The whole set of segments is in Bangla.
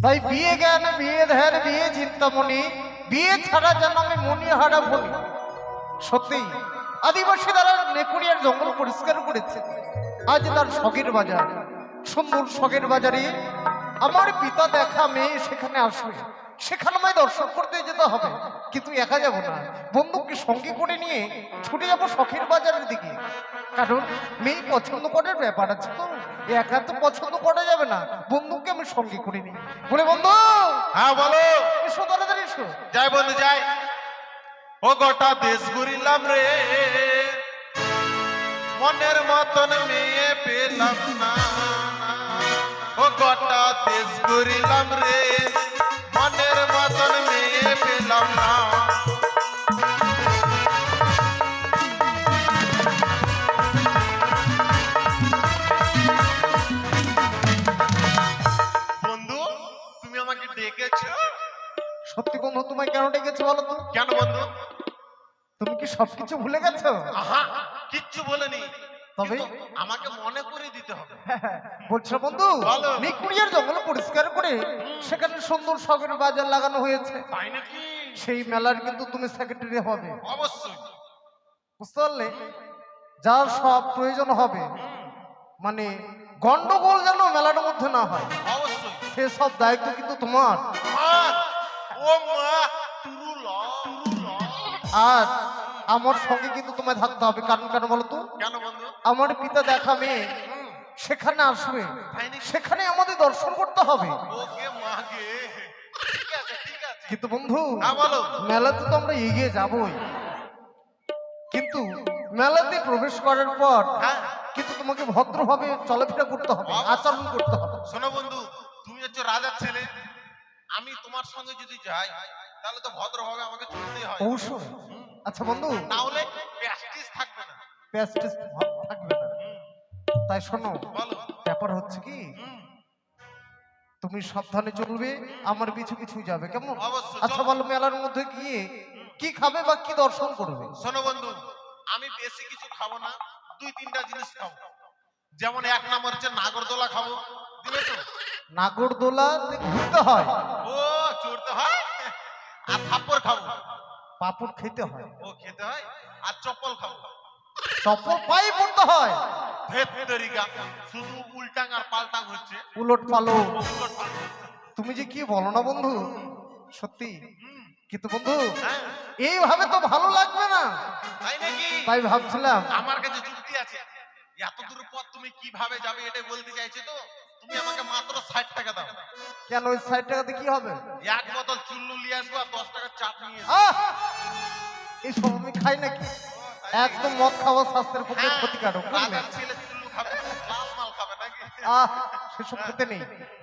তাই বিয়ে জ্ঞান, বিয়ে ধ্যান, বিয়ে চিন্তামণি, বিয়ে ছাড়া যেন আমি মনি হারা বলি। সত্যি আদিবাসী দ্বারা নেকুড়িয়ার জঙ্গল পরিষ্কার করেছে। আজ তার শখের বাজার, সুন্দর শখের বাজারে আমার পিতা দেখা মেয়ে সেখানে আসবে, সেখানে আমায় দর্শন করতে যেতে হবে। কিন্তু একা যাব না, বন্ধুকে সঙ্গে করে নিয়ে ছুটে যাবো শখের বাজারের দিকে। কারণ মেয়ে পছন্দ করার ব্যাপার আছে তো, একা তো পছন্দ করা যাবে না, বন্ধুকে আমি সঙ্গে করে নিই। বলে বন্ধু, হ্যাঁ বলো। এসো তাড়াতাড়ি এসো। যাই বন্ধু যাই। ও গোটা দেশ ঘুরিলাম রে, মনের মতন মেয়ে পেলাম না। ও গোটা দেশ ঘুরিলাম রে, মনের মতন মেয়ে পেলাম না। বন্ধু তুমি আমাকে ডেকেছো? সত্যি বন্ধু, তোমায় কেন ডেকেছো বলো তো? কেন বন্ধু? তুমি কি সবকিছু ভুলে গেছো? আহা, কিচ্ছু বলেনি, তবে কিন্তু আমাকে মনে করে দিতে হবে। বলছো বন্ধু, বলো। নেকুড়িয়ার জঙ্গল পরিষ্কার করে সেখানে সুন্দর শখের বাজার লাগানো হয়েছে। তাই নাকি? সেই মেলার কিন্তু তুমি সেক্রেটারি হবে, অবশ্যই। বুঝতে পারলে? যার সব প্রয়োজন হবে, মানে গন্ডগোল যেন মেলার মধ্যে না হয়, অবশ্যই। সেসব দায়িত্ব কিন্তু তোমার। মা, ও মা, টুরুল টুরুল। আর আমার সঙ্গে কিন্তু তোমায় থাকতে হবে। কারণ কেন বলো তো? কেন বন্ধু? আমার পিতা দেখা মেয়ে সেখানে আসবে, তাই নাকি? সেখানে আমাদের দর্শন করতে হবে। ওকে মা গে, ঠিক আছে ঠিক আছে। কিন্তু বন্ধু, হ্যাঁ বলো। মেলাতে তো আমরা এগিয়ে যাবই, কিন্তু মেলাতে প্রবেশ করার পর হ্যাঁ। কিন্তু তোমাকে ভদ্রভাবে চলাফেরা করতে হবে, আচরণ করতে হবে। শোনো বন্ধু, তুমি হচ্ছে রাজার ছেলে, আমি তোমার সঙ্গে যদি যাই তাহলে তো ভদ্রভাবে আমাকে চলতেই হয়। অবশ্যই। আচ্ছা বন্ধু, না হলে প্র্যাকটিস থাকবে না। প্যাস্টিস থাকবে না। তাই শোনো, বলো। ব্যাপার হচ্ছে কি, তুমি সাবধানে চলবে, আমার পিছু পিছু যাবে, কেমন? অবশ্যই, আচ্ছা চলো। বলো, মেলার মধ্যে গিয়ে কি খাবে বা কি দর্শন করবে? শোনো বন্ধু, আমি বেশি কিছু খাবো না, দুই তিনটা জিনিস খাবো। যেমন এক নাম্বার হচ্ছে নাগরদোলা খাবো, দিবে তো? নাগরদোলা ঘুরতে হয়, ও চড়তে হয়। আর থাপ্পড় খাবো, পাপড় খেতে হয়, ও খেতে হয়। আর চপ্পল খাবো। চপ্পল পায়ে পড়তে হয়, ভেতরিকা শুধু উল্টাং আর পাল্টাং হচ্ছে। উলট পালট। উলট পালট। তুমি যে কি বলো না বন্ধু, সত্যি। কিন্তু বন্ধু, হ্যাঁ, এইভাবে তো ভালো লাগবে না, তাই নাকি? তাই ভাবছিলাম। আমার কাছে যুক্তি আছে। এত দূর পথ তুমি কিভাবে যাবে এটা বলতে চাইছে তো। তুমি আমাকে মাত্র 60 টাকা দাও, কেন ওই 60 টাকাতে কি হবে? এক বোতল চুল্লু নিয়ে আসবো আর 10 টাকার চাট নিয়ে আসবো। আহ! এইসব আমি খাই নাকি? একদম মদ খাওয়া স্বাস্থ্যের পক্ষে হ্যাঁ, ক্ষতিকারক, বুঝলে? রাজার ছেলে চুল্লু খাবে, লাল মাল খাবে নাকি? সেসব খেতে নেই।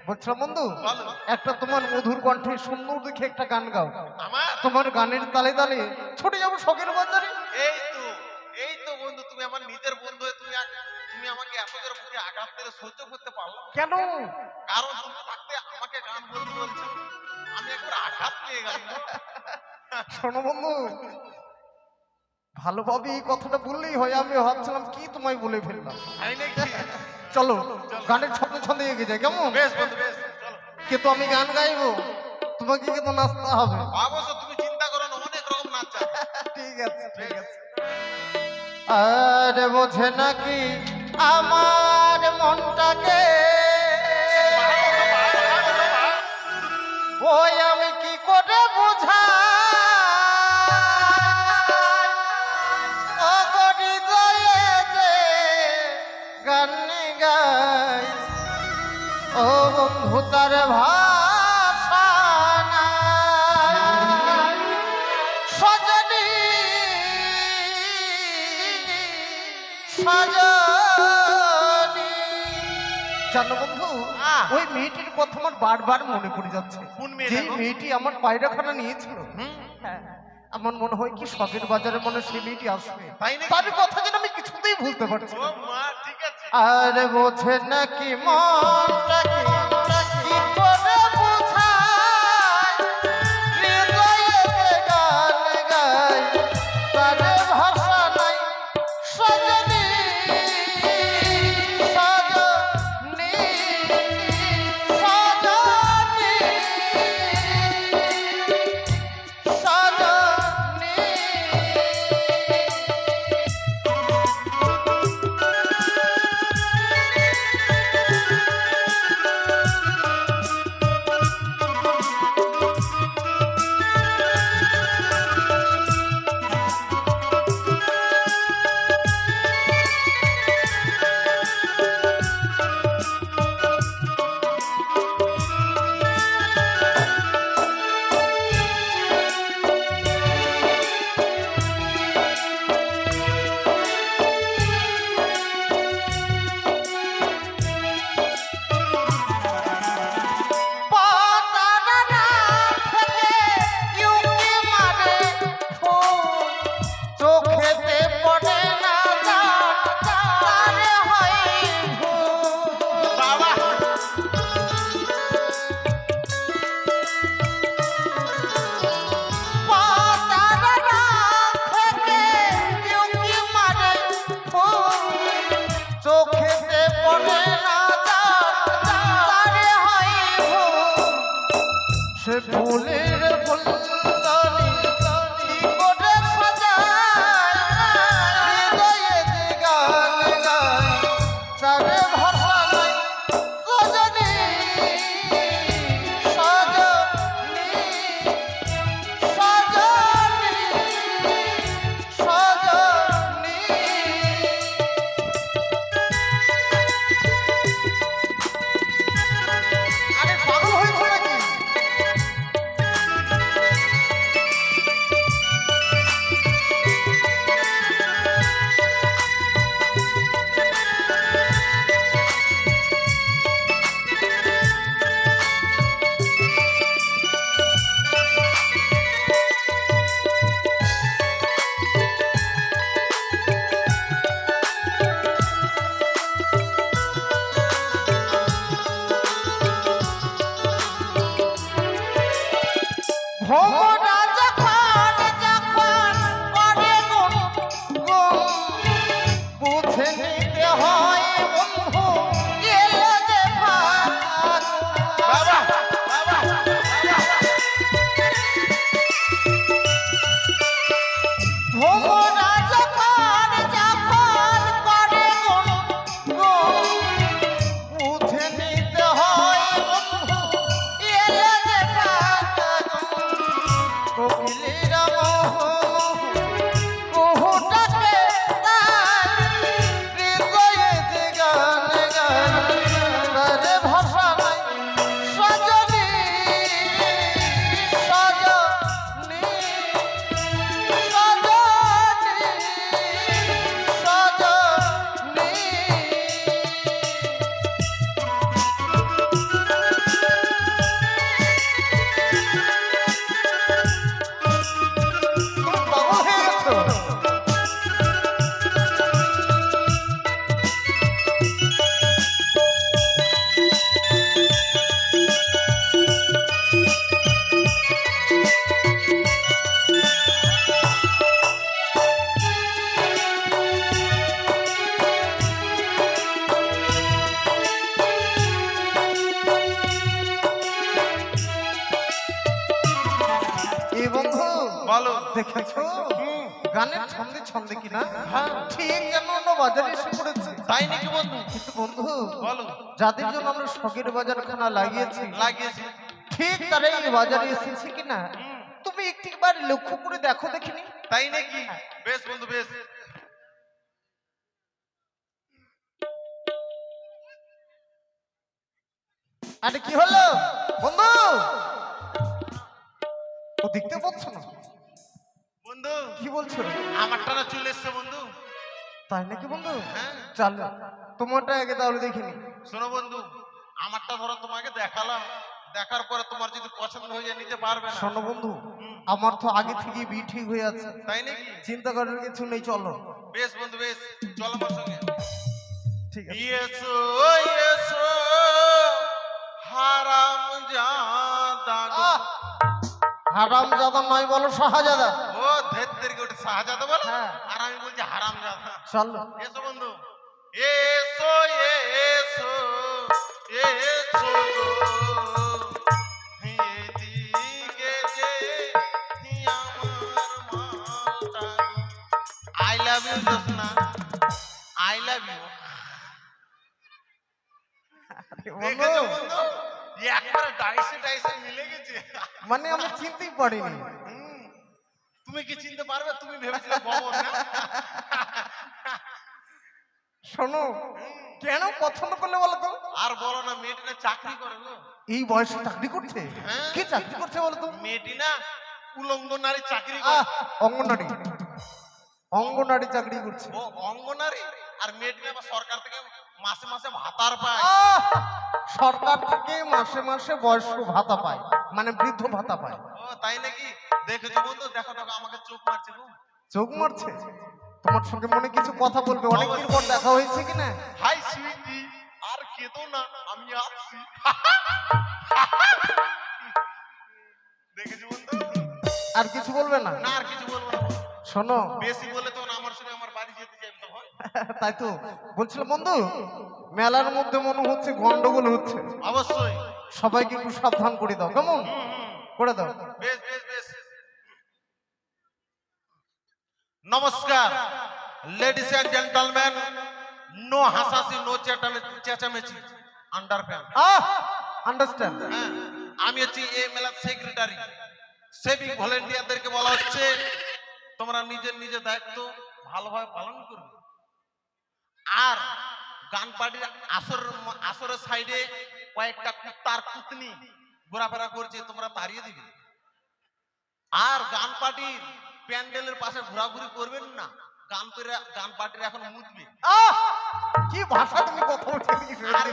বলছিলাম বন্ধু, বলো। একটা তোমার মধুর কণ্ঠে সুন্দর দেখে একটা গান গাও। আমার তোমার গানের তালে তালে ছুটে যাবো শখের বাজারে। এই তো, এই তো বন্ধু, তুমি আমার নিজের বন্ধু হয়ে তুমি আমাকে এত জোরে বুকে আঘাত দিলে সহ্য করতে পারলাম না। কেন? কারণ তুমি থাকতে আমাকে গান বলতে বলছো, আমি একবার আঘাত পেয়ে গেলাম। শোনো বন্ধু, ভালোভাবে এই কথাটা বললেই হয়। আমি ভাবছিলাম কি তোমায় বলে ফেললাম। তাই নাকি? চলো গানের ছন্দে ছন্দে এগিয়ে যাই, কেমন? বেশ বন্ধু বেশ, চলো। কিন্তু আমি গান গাইবো, তোমাকে কিন্তু নাচতে হবে। অবশ্য তুমি চিন্তা করো না, অনেক রকম নাচ আছে। ঠিক আছে ঠিক আছে। আর বোঝে নাকি আমার মনটাকে, ওই আমি কি করে বুঝাই, ও গরি জয়ে যে গান গাই, ও বন্ধু তার ভাষা নাই। সজনী সজনী, জানো বন্ধু, ওই মেয়েটির কথা আমার বারবার মনে পড়ে যাচ্ছে। কোন মেয়ে যে গো? মেয়েটি আমার পায়রাখানা নিয়েছিল, হ্যাঁ, আমার মনে হয় কি শখের বাজারে মনে হয় সেই মেয়েটি আসবে। তাই নাকি? তার কথা যেন আমি কিছুতেই ভুলতে পারছি ও না। মা, ঠিক আছে। আর বোঝে নাকি মনটাকে কি করে বুঝাই, হৃদয়ে যে গান গাই তার ভাষা নাই। সজনী সজনী সজনী ভোমরা যখন যখন করে গুণ বুঝে নিতে হয় বন্ধু এলো যে ফাগুন। বাবা বাবা ভোমরা যখন যখন করে গুণ বুঝে নিতে হয় বন্ধু এলো যে ফাগুন। কোকিলেরা কুহুটাকে তার হৃদয়ে যে গান গান তারে ভাষা নাই সজনী সজনী সজনী পাগল হয়ে গেছো? এই বন্ধু বলো দেখেছো গানের ছন্দে ছন্দে কিনা ঠিক যেন অন্য বাজারে এসে পড়েছে। তাই নাকি বন্ধু? কিন্তু বন্ধু বলো যাদের জন্য আমরা শখের বাজারখানা লাগিয়েছি লাগিয়েছি ঠিক তারা এই বাজারে এসেছে কিনা তুমি একটিবার লক্ষ্য করে দেখো দেখিনি। তাই নাকি? বেশ বন্ধু বেশ। আরে কি হলো বন্ধু? ও দেখতে পাচ্ছ না? বন্ধু কি বলছো? আমারটা না চলে এসছে বন্ধু। তাই নাকি বন্ধু? হ্যাঁ চল তোমারটা আগে তাহলে দেখিনি। শোনো বন্ধু, আমারটা ধরো তোমাকে দেখালাম, দেখার পরে তোমার যদি পছন্দ হয়ে যায় নিতে পারবে না। শোনো বন্ধু আমার তো আগে থেকে বিয়ে ঠিক হয়ে আছে, তাই নাকি? চিন্তা করার কিছু নেই, চলো। বেশ বন্ধু বেশ, চল আমার সঙ্গে। ঠিক আছে। এসো এসো হারাম জাদা গো। হারাম জাদা নয় বলো শাহজাদা। ও ধেত্তের কে ওটা শাহজাদা বলো, হ্যাঁ। আর আমি বলছি হারাম জাদা। চলো এসো বন্ধু, এসো এসো এসো গো, এদিকে যে আমার মালটা গো। I love you Josna, I love you। বন্ধু দেখেছো বন্ধু? একবারে ডাইসে ডাইসে মিলে গেছে। মানে আমি চিনতেই পারিনি। হুম, তুমি কি চিনতে পারবে? তুমি ভেবেছিলে খবর না? শোনো কেন পছন্দ করলে বলো তো? আর বলো না, মেয়েটি না চাকরি করে গো। এই বয়সে চাকরি করছে? হ্যাঁ। কি চাকরি করছে বলো তো? মেয়েটি না উলঙ্গ নারী চাকরি করে। অঙ্গনারী, অঙ্গনারী চাকরি করছে। ও অঙ্গনারী, আর মেয়েটি না আবার সরকার থেকে মাসে মাসে ভাতার পায়। সরকার থেকে মাসে মাসে বয়স্ক ভাতা পায়, মানে বৃদ্ধ ভাতা পায়। ও তাই নাকি? দেখেছো বন্ধু? দেখো দেখো আমাকে চোখ মারছে গো। চোখ মারছে? তোমার সঙ্গে মনে কিছু কথা বলবে, অনেকদিন পর দেখা হয়েছে কিনা। হাই সুইটি, আর কেঁদো না, আমি আসছি। দেখেছো বন্ধু? আর কিছু বলবে না? না আর কিছু বলবো না। শোনো বেশি বলে তো আমার সঙ্গে আমার বাড়ি যেতে চাইবে তো ভয়। তাই তো বলছিলাম বন্ধু, মেলার মধ্যে মনে হচ্ছে গন্ডগোল হচ্ছে, অবশ্যই। সবাইকে একটু সাবধান করে দাও, কেমন করে দাও। বেশ বেশ বেশ। নমস্কার লেডিস এন্ড জেন্টলম্যান, নো হাসাসি, নো চেঁচামেচি, আন্ডার প্যান্ট। আন্ডারস্ট্যান্ড। হ্যাঁ, আমি হচ্ছি এই মেলার সেক্রেটারি। সেভিং ভলেন্টিয়ারদেরকে বলা হচ্ছে তোমরা নিজের নিজের দায়িত্ব ভালোভাবে পালন করবে। আর গান পার্টির আসরের সাইডে কয়েকটা কুত্তার কুতনি ঘোরাফেরা করছে, তোমরা তাড়িয়ে দিবে। আর গান পার্টির প্যান্ডেলের পাশে ঘোরাঘুরি করবেন না, গান পার্টির এখন মুতবে। কি ভাষা তুমি কথা বলছো? আরে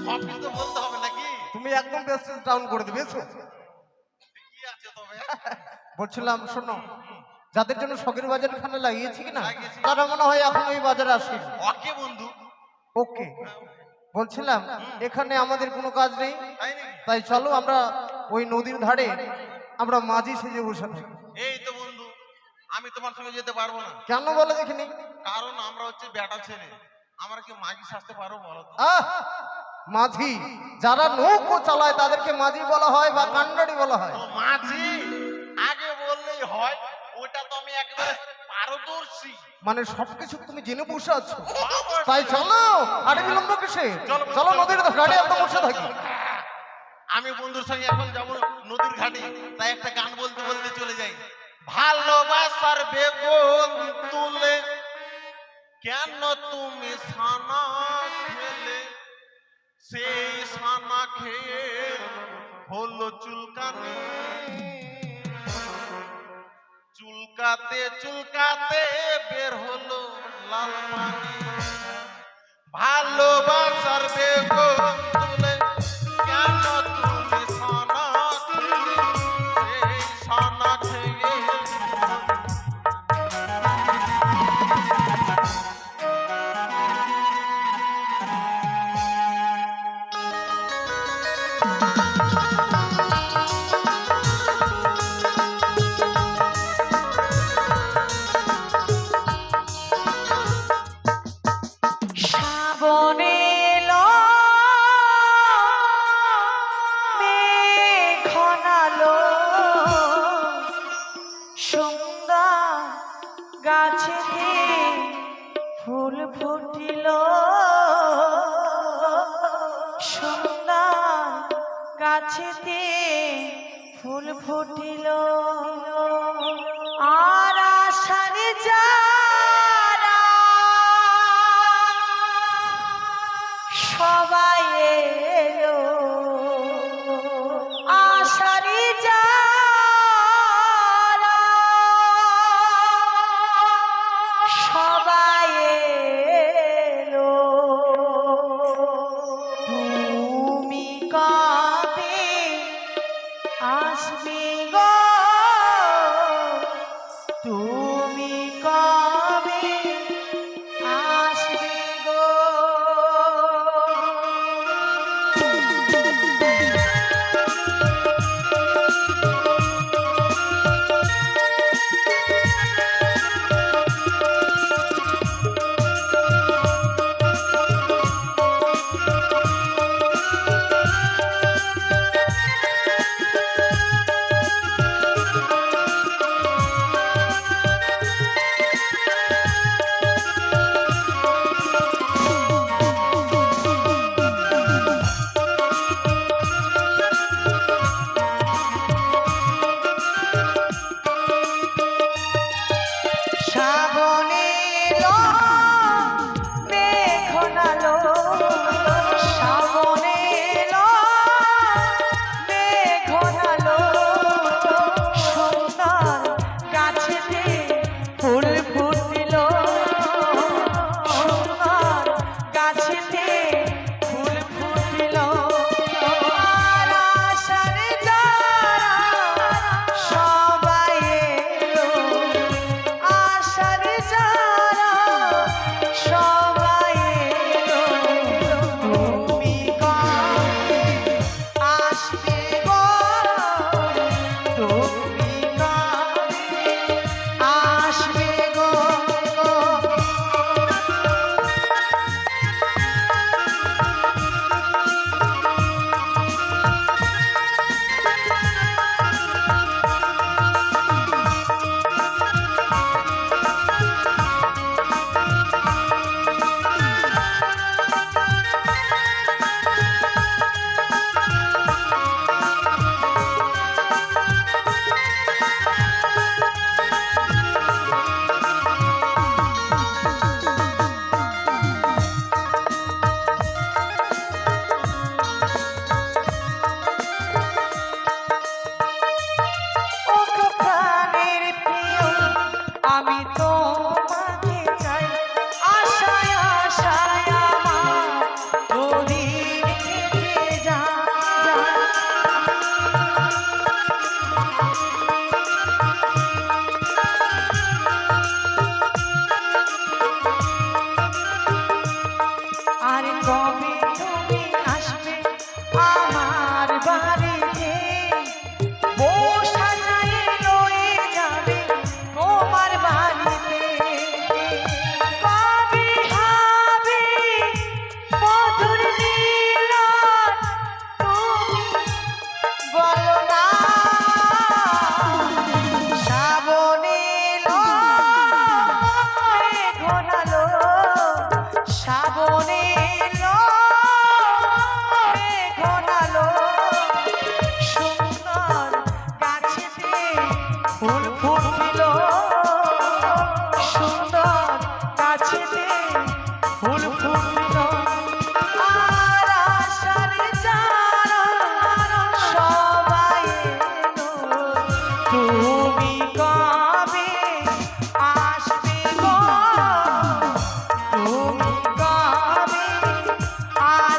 সব কিছু তো বলতে হবে নাকি? তুমি একদম বেস্টেজ ডাউন করে দিবে। কি আছে তবে? বলছিলাম শোনো, যাদের জন্য শখের বাজার খানে লাগিয়েছি কিনা লাগিয়েছি। তারা মনে হয় এখন ওই বাজারে আসেনি। ওকে বন্ধু, ওকে বলছিলাম এখানে আমাদের কোনো কাজ নেই, তাই নাকি? তাই চলো আমরা ওই নদীর ধারে আমরা মাঝি সেজে বসে থাকি। এই তো বন্ধু, আমি তোমার সঙ্গে যেতে পারবো না, কেন বলে দেখিনি? কারণ আমরা হচ্ছে বেটা ছেলে। আমরা কি মাঝি সাজতে পারবো বলো তো? আহ, মাঝি যারা নৌকো চালায় তাদেরকে মাঝি বলা হয় বা কান্ডারি বলা হয়। ও মাঝি আগে বললেই হয়, ওটা তো আমি একেবারে পারদর্শী। মানে সবকিছু তুমি জেনে বসে আছো। অবশ্যই। তাই চলো, আরে বিলম্ব কিসে? চলো, চলো চলো, নদীর চলো, ঘাটে চলো, আমরা চলো, বসে চলো, থাকি। চলো। আমি বন্ধুর সঙ্গে এখন যাবো নদীর ঘাটে, তাই একটা গান বলতে বলতে চলে যাই। ভালোবাসার বেগুন তুলে কেন তুমি সানা খেলে, সেই সানা খেয়ে হলো চুলকানি, চুলকাতে চুলকাতে বের হলো লাল পানি। ভালোবাসার বেগুন তুলে কেন তুমি সানা খেলে, সেই সানা খেয়ে শ্রাবণে এলো মেঘ ঘনালো, সুন্দর গাছেতে ফুল ফুটিল, সুন্দর গাছেতে ফুল ফুটিল, আর আষাঢ়ে যারা সবাই এলো, আষাঢ়ে যারা সবাই এলো, তুমি কবে আসবে গো, তুমি কবে আসবে গো।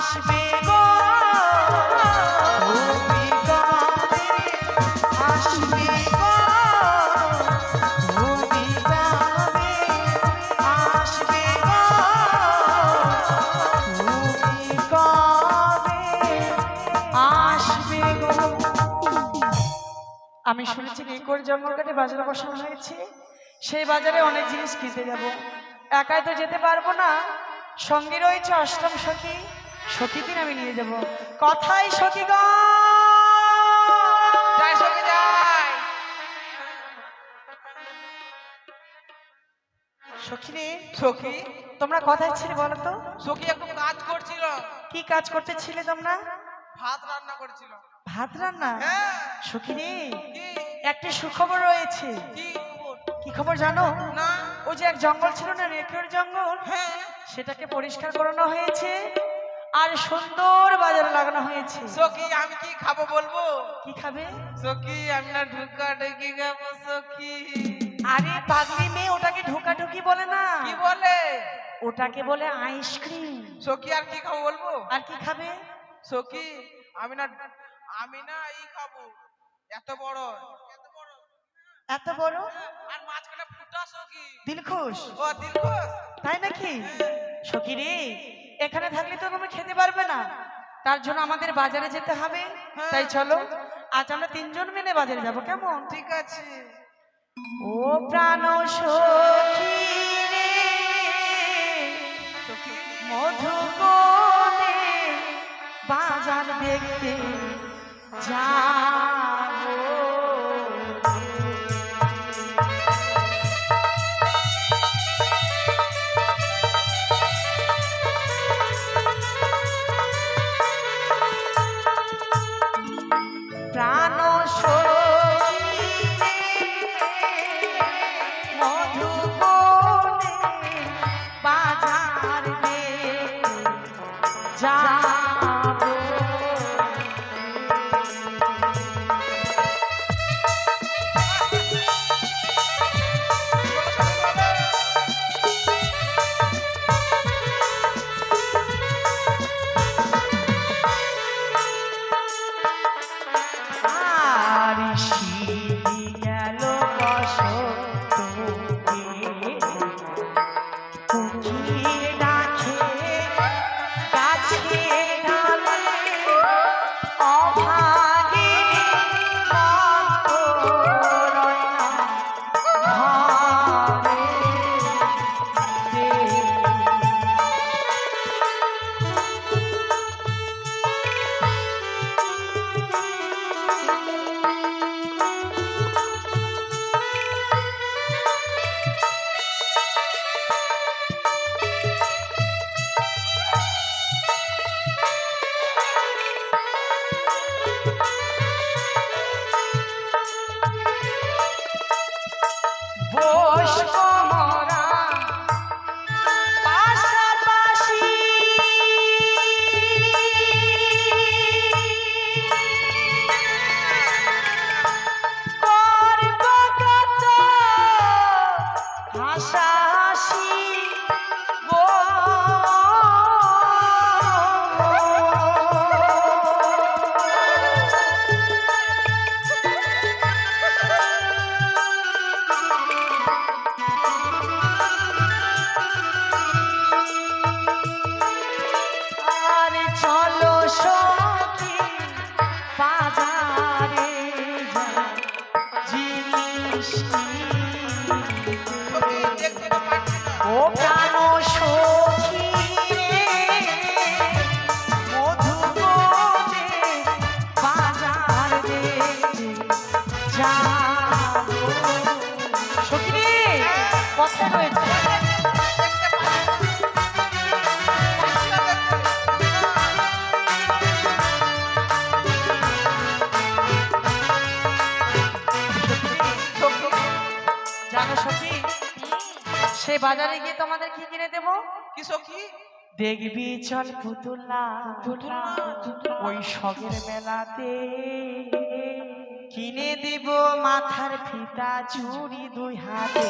আসবে গো তুমি কবে আসবে গো তুমি কবে আসবে গো তুমি কবে আসবে গো। আমি শুনেছি রেকর্ড জঙ্গলঘাটে বাজারে বসানো হয়েছে, সেই বাজারে অনেক জিনিস কিনতে যাব। একাই তো যেতে পারবো না, সঙ্গে রয়েছে অষ্টম সখী, সখীকে আমি নিয়ে যাব। কথাই সখী গো যাই সখী যাই। সখী রে, সখী তোমরা কোথায় ছিলে বলো তো? সখী একটু কাজ করছিল, কি কাজ করতেছিলে তোমরা? ভাত রান্না করছিল। ভাত রান্না? হ্যাঁ। সখী রে, কি একটা সুখবর রয়েছে। কি খবর? কি খবর জানো? না। ওই যে এক জঙ্গল ছিল না, রেকর্ড জঙ্গল, হ্যাঁ। সেটাকে পরিষ্কার করানো হয়েছে আর সুন্দর বাজারে লাগানো হয়েছে। সখী আমি কি খাবো বলবো? কি খাবে? সখী আমি না ঢুকা ঢুকি খাবো সখী। আরে পাগলি মেয়ে, ওটাকে ঢোকাঢুকি বলে না, কি বলে? ওটাকে বলে আইসক্রিম। সখী আর কি খাবো বলবো? আর কি খাবে? সখী আমি না এই খাবো, এত বড় এত বড় এত বড় আর মাঝখানে ফুটা সখী। দিলখুশ? ও দিলখুশ। তাই নাকি? সখী রে, এখানে থাকলে তো তুমি খেতে পারবে না, তার জন্য আমাদের বাজারে যেতে হবে। হ্যাঁ। তাই চলো আজ আমরা তিনজন মিলে বাজারে যাব, কেমন? ঠিক আছে। ও প্রাণ সখী রে, সখী মধুকোণে বাজার দেখতে যাবো। প্রাণ সখী রে, মধুকোণে বাজার দেখতে যাবো। আর শীত গেল বসন্তে, কুকির ডাকে গাছে ডালে অভাগিনী মন্তরণা ঘরে দে। বসবো মোরা পাশাপাশি, করব কত হাসাহাসি গো। আর চলো সখী বাজারে যাই, জিনিস সখী দেখতে তো পাচ্ছি না। ও প্রাণ সখী রে, মধুকোণে বাজার দেখতে যাবো। সখী রে, কথা রয়েছে। দেখতে পাচ্ছি না দেখতে। সখী জানো সখী, সে বাজারে গিয়ে তোমাদের কি কিনে দেবো? কি সখী? দেখবি চল পুতুলা, পুতুলা, ওই শখের মেলাতে কিনে দেব মাথার ফিতা, চুড়ি দুই হাতে।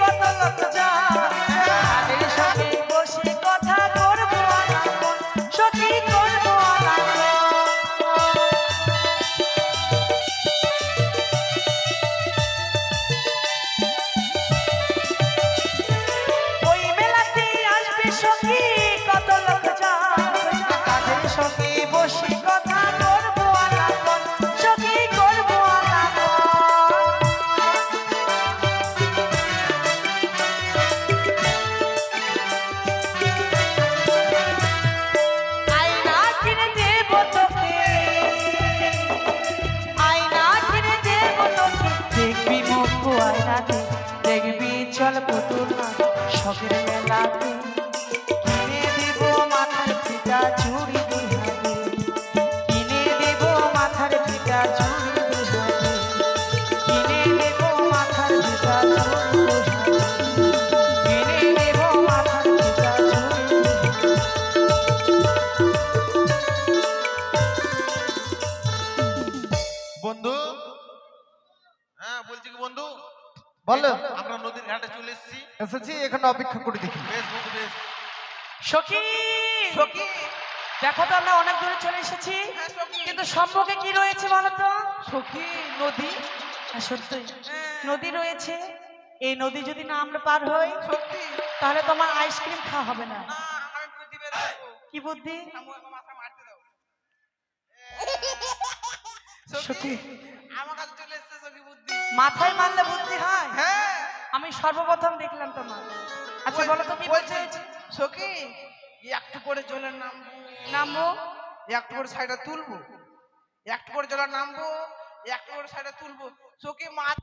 কত লোক যায় তাদের সঙ্গে বসে কথা করবো আলাপন সখী করবো আলাপন ওই মেলাতে আসবে সখী কত লোক যায় তাদের সঙ্গে বসে কথা করবো আলাপন সখী করবো আলাপন আয়না কিনে দেব তোকে আয়না কিনে দেব তোকে দেখবি মুখ আয়নাতে দেখবি চল পুতুল শখের মেলাতে কিনে দেব মাথার ফিতা চুড়ি দিহাতে কিনে দেব মাথার ফিতা চুড়ি দিহাতে কিনে দেব মাথার ফিতা চুড়ি দিহাতে কিনে দেব মাথার ফিতা চুড়ি দিহাতে বন্ধু, হ্যাঁ বলছি কি বন্ধু, বলো আমরা নদীর ঘাটে চলে এসেছি। এসেছি এখানে অপেক্ষা করে দেখি। বেশ বন্ধু বেশ। সখী সখী দেখো তো আমরা অনেক দূরে চলে এসেছি হ্যাঁ সখী কিন্তু সম্মুখে কি রয়েছে বলো তো সখী নদী হ্যাঁ, সত্যি হ্যাঁ। নদী রয়েছে এই নদী যদি না আমরা পার হই সত্যি তাহলে তোমার আইসক্রিম খাওয়া হবে না না আমি বুদ্ধি বের করবো কি বুদ্ধি আমার মাথা মারতে দাও সখী আমার কাছে চলে এসেছে সখী বুদ্ধি মাথায় মারলে বুদ্ধি হয় হ্যাঁ আমি সর্বপ্রথম দেখলাম তোমার আচ্ছা বলো তো কি বলছে সখী একটু করে জলের নামবো নামবো একটু করে সাইডে তুলবো একটু করে জলের নামবো একটু করে সাইডে তুলবো সখী মাছ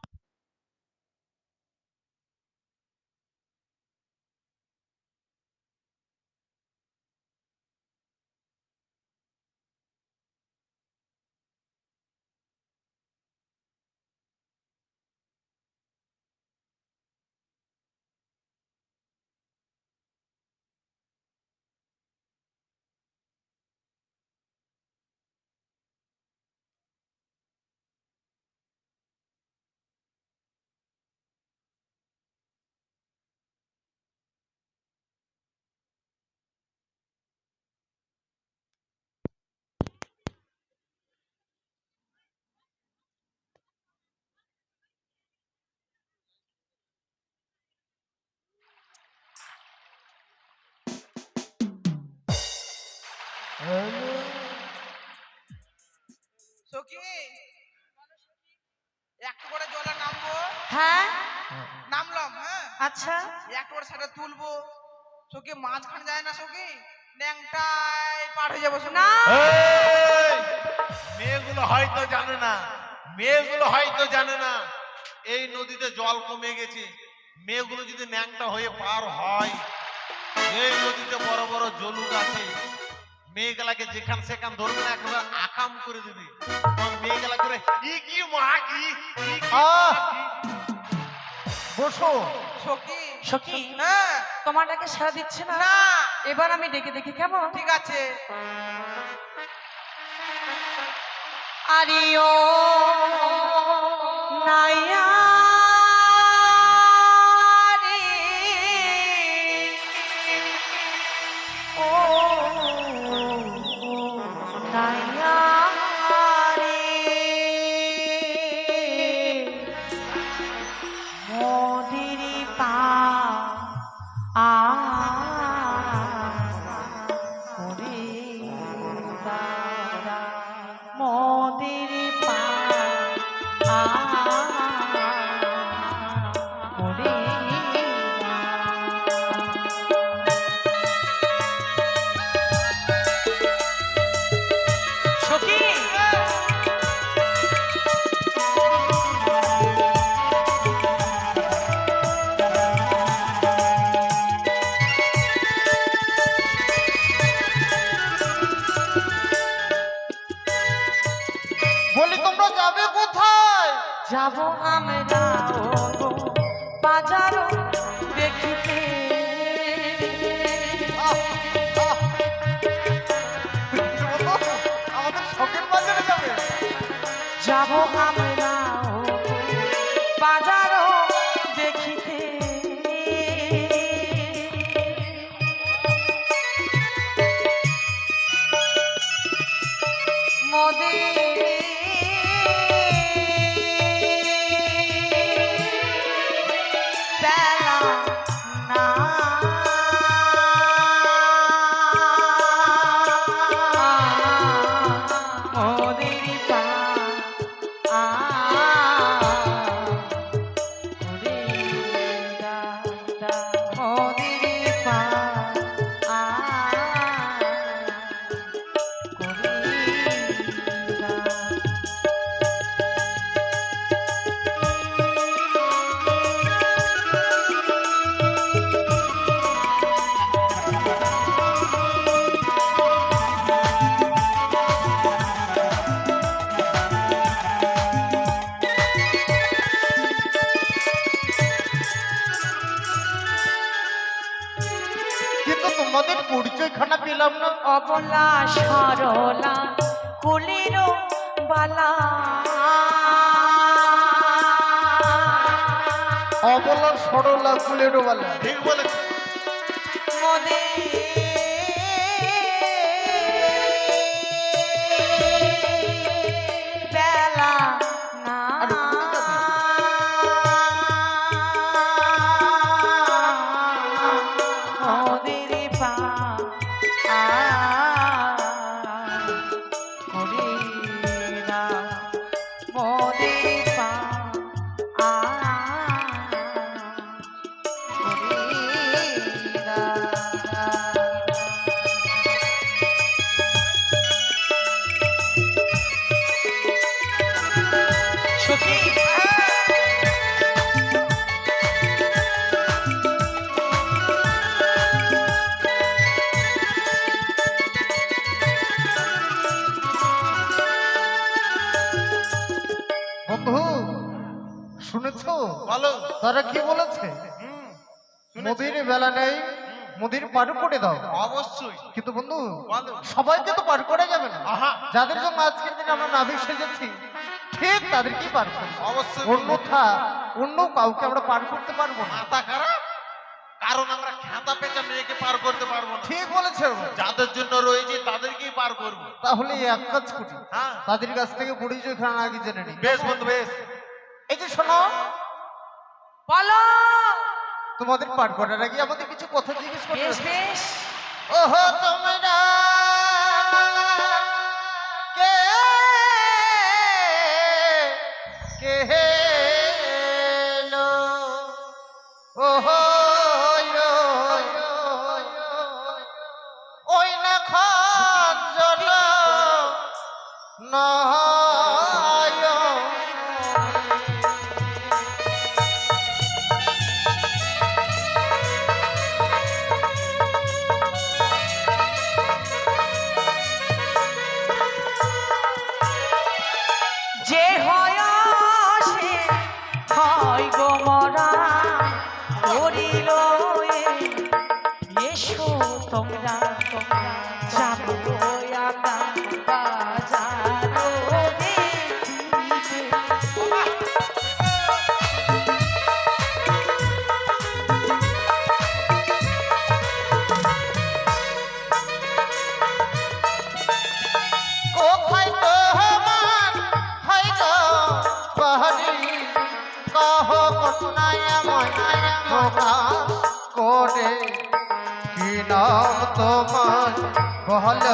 সখী একটু করে জলের নামবো হ্যাঁ নামলাম হ্যাঁ আচ্ছা একটু করে সাইডে তুলবো সখী মাঝখানে যায় না সখী ন্যাংটাই পার হয়ে যাবো সখী। না এই, মেয়েগুলো হয়তো জানে না, মেয়েগুলো হয়তো জানে না এই নদীতে জল কমে গেছে। মেয়েগুলো যদি ন্যাংটা হয়ে পার হয়, এই নদীতে বড় বড় জলুক আছে, মেয়েগুলাকে যেখান সেখান ধরবে না, একেবারে আকাম করে দেবে। তখন মেয়েগুলা করে ই কি মা কি ই কি মা আহ! কি। বসো। সখী সখী হ্যাঁ তোমার ডাকে সাড়া দিচ্ছে না না এবার আমি ডেকে দেখি কেমন ঠিক আছে আরিও নাইয়া রে, ও নাইয়া রে, মোদিরি পা ওরে দাদা মোদের পা ওরে সখী বলি তোমরা যাবে কোথায়? যাব আমরা ও বাজার দেখিতে আহ, আহ। আমাদের শখের বাজারে যাবে। যাব আমরা ও বাজার দেখিতে কিন্তু তোমাদের পরিচয়খানা পেলাম না। অবলা সরলা কুলির বালা অবলা সরলা কুলেরও বালা। ঠিক বলেছে। মোদে বেলা না আরে কোথায় যাবে? মোদের পা মোদের পা সখী বন্ধু শুনেছো বলো। তারা কি বলেছে? মোদির বেলা নেই, মোদির পার করে দাও। অবশ্যই। কিন্তু বন্ধু বলো। সবাইকে তো পার করা যাবে না। আহা, যাদের জন্য আজকের দিনে আমরা নাবিক সেজেছি ঠিক তাদেরকেই পার করবো। অবশ্যই। অন্যথা অন্য কাউকে আমরা পার করতে পারবো না। মাথা খারাপ, কারণ আমরা খেতা পেঁচা মেয়েকে পার করতে পারবো না। ঠিক বলেছে। যাদের জন্য রয়েছে তাদেরকেই পার করবো। তাহলে এক কাজ করি, হ্যাঁ, তাদের কাছ থেকে পরিচয়খানা আগে জেনে নিই। বেশ বন্ধু বেশ। এই যে শোনো, বলো তোমাদের পার করার আগে আমাদের কিছু কথা জিজ্ঞেস করতে বেশ হবে। বেশ ওহো তোমরা কে কে লো? ওহো ওই না খান জল যে হয় সে হয় গো মরা করিল এসো তোমরা তোমরা যাবো আমরা বাজারো দেখিতে। কোথায় তোমার হইল বাহারি কহ কন্যায় প্রকাশ করে কি নাম তোমার বহল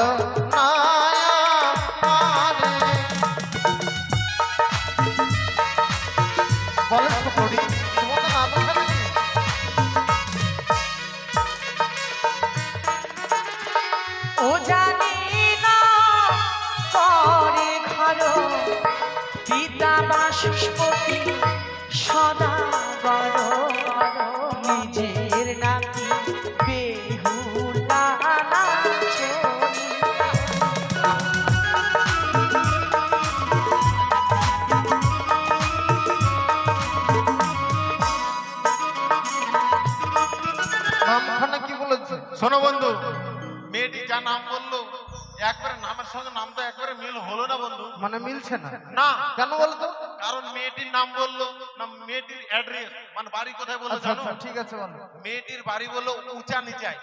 বলেন তো করি তোমার নাম ওখানে কি? ও জানি না পরে ঘর পিতা বাসুস্পতি সদা বড় নিজের নাতি বেহুলা নাচনি। নামখানা কি বলেছে? শোনো বন্ধু, মেয়েটি যা নাম বললো একবারে নামের সঙ্গে নাম তো একবারে মিল হলো না বন্ধু। মানে মিলছে না না, কেন বলতো? কারণ মেয়েটির নাম বললো না, মেয়েটির অ্যাড্রেস মানে বাড়ি কোথায় বললো আচ্ছা জানো? আচ্ছা ঠিক আছে বলো। মেয়েটির বাড়ি বললো উঁচা নিচাই,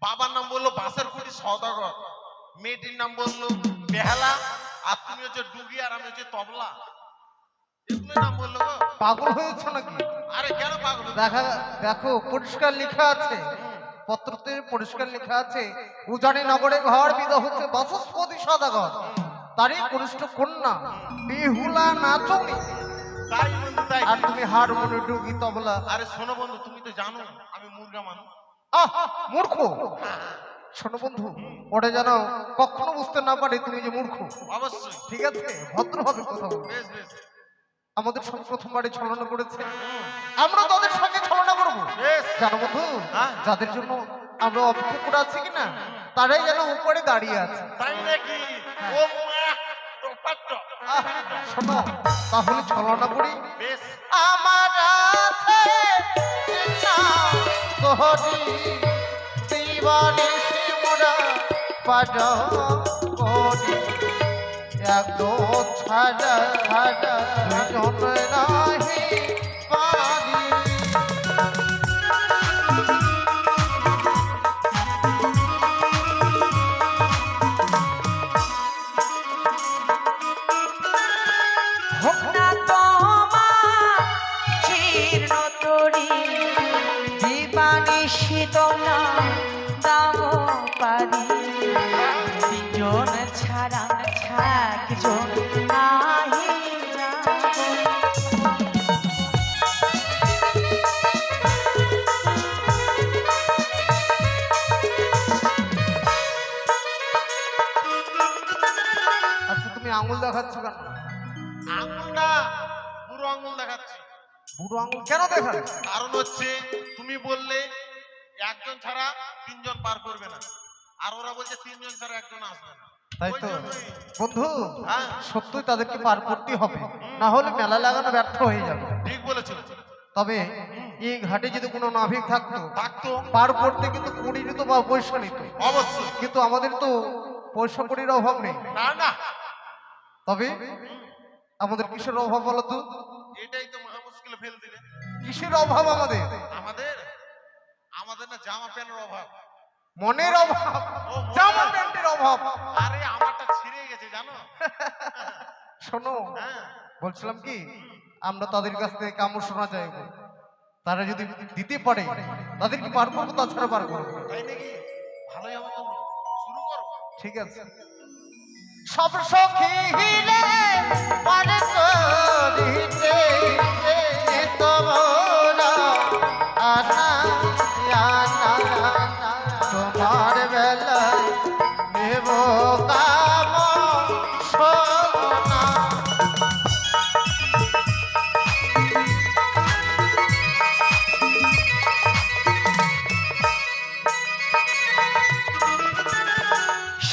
বাবার নাম বললো বাসের কুটি সওদাগর, মেয়েটির নাম বললো বেহালা, আর তুমি হচ্ছে ডুগি আর আমি হচ্ছে তবলা, এগুলো নাম বললো গো। পাগল হয়েছো নাকি? আরে কেন পাগল? দেখো পরিষ্কার লেখা আছে, পত্রতে পরিষ্কার লেখা আছে, উজানি নগরে ঘর, বিধা হচ্ছে বাচস্পতি সদাগর, তারই কনিষ্ঠ কন্যা বেহুলা নাচনি। তাই বন্ধু তাই। আর তুমি হারমোনি ডুগি তবলা। আরে শোনো বন্ধু, তুমি তো জানো আমি মুর্গা মানুষ। আহ মূর্খ। শোনো বন্ধু, ওটা যেন কখনো বুঝতে না পারে তুমি যে মূর্খ। অবশ্যই। ঠিক আছে, ভদ্রভাবে কথা বলো। বেশ বেশ আমাদের সঙ্গে প্রথমবারে ছলনা করেছে, আমরা তাদের সঙ্গে ছলনা করবো। বেশ। জানো বন্ধু, হ্যাঁ। যাদের জন্য আমরা অপেক্ষা করে আছি কিনা, তারাই যেন উপরে দাঁড়িয়ে আছে। তাই নাকি? ও মা টপাট্ট। আহ, শোনো, তাহলে ছলনা করি। বেশ। আমার আছে না তোহরি দিবানি সিমরা পাজা করি, একদো ছাড়া ছাড়া জন নাহি পারি। হোক না তোমার জীর্ণ তরি, দিবানি শীতলা দাম পারি, তিনজন ছাড়া একজন নাহি যাব। আচ্ছা তুমি আঙুল দেখাচ্ছ কেন? আঙুল না, পুরো আঙুল দেখাচ্ছি। বুড়ো আঙুল কেন দেখালে? কারণ হচ্ছে তুমি বললে একজন ছাড়া তিনজন পার করবে না, আর ওরা বলছে তিনজন ছাড়া একজন আসবে না। তাই ওই তো জন্যই। বন্ধু, হ্যাঁ। সত্যই তাদেরকে পার করতে হবে, না হলে মেলা লাগানো ব্যর্থ হয়ে যাবে। ঠিক বলেছো। তবে এই ঘাটে যদি কোনো নাভিক থাকতো, থাকতো পার করতে কিন্তু কুড়ি নিত বা পয়সা নিত, অবশ্যই। কিন্তু আমাদের তো পয়সা কুড়ির অভাব নেই। না না, তবে আমাদের কিসের অভাব বলো তো? এটাই তো মহা মুশকিলে ফেল দিলে। কিসের অভাব আমাদের? আমাদের আমাদের না জামা প্যান্টের অভাব। মনের অভাব, ও, মনের জামা অভাব। প্যান্টের অভাব। আরে আমারটা ছিঁড়ে গেছে জানো। শোনো, হ্যাঁ। বলছিলাম কি, আমরা তাদের কাছ থেকে কামড় শোনা চাইবো, তারা যদি দিতে পারে তাদেরকে পার করবো, তাছাড়া পার করবো। তাই নাকি? ভালোই হবে বন্ধু, শুরু করো। ঠিক আছে। সব সখী হিলে পার করিতে তোমরা আনা আনা আনা, তোমার বেলায় দেব কাম সোনা।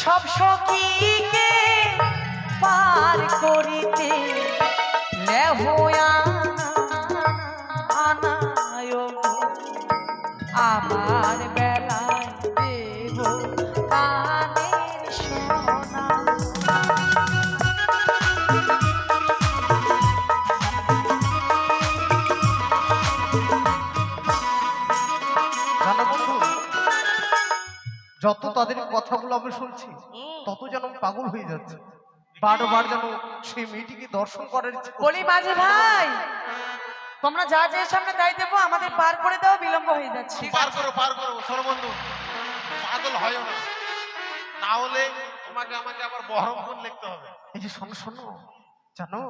সব সখীকে পার করিতে লেহয়া আনায় গো, আমার বেলায় দেব কানের সোনা। জানো বন্ধু, যত তাদের কথাগুলো আমি শুনছি, তত যেন আমি পাগল হয়ে যাচ্ছে। বারবার যেন সেই মেয়েটিকে দর্শন করার ইচ্ছে করছে। বলি মাঝে ভাই, তোমরা যা যে সামনে তাই দেবো, আমাদের পার করে দাও, বিলম্ব হয়ে যাচ্ছে। পার করো পার করো। শোনো বন্ধু, পাগল হয় না, না হলে তোমাকে আমাকে আবার বহরমপুর লিখতে হবে। এই যে শোনো শোনো, জানো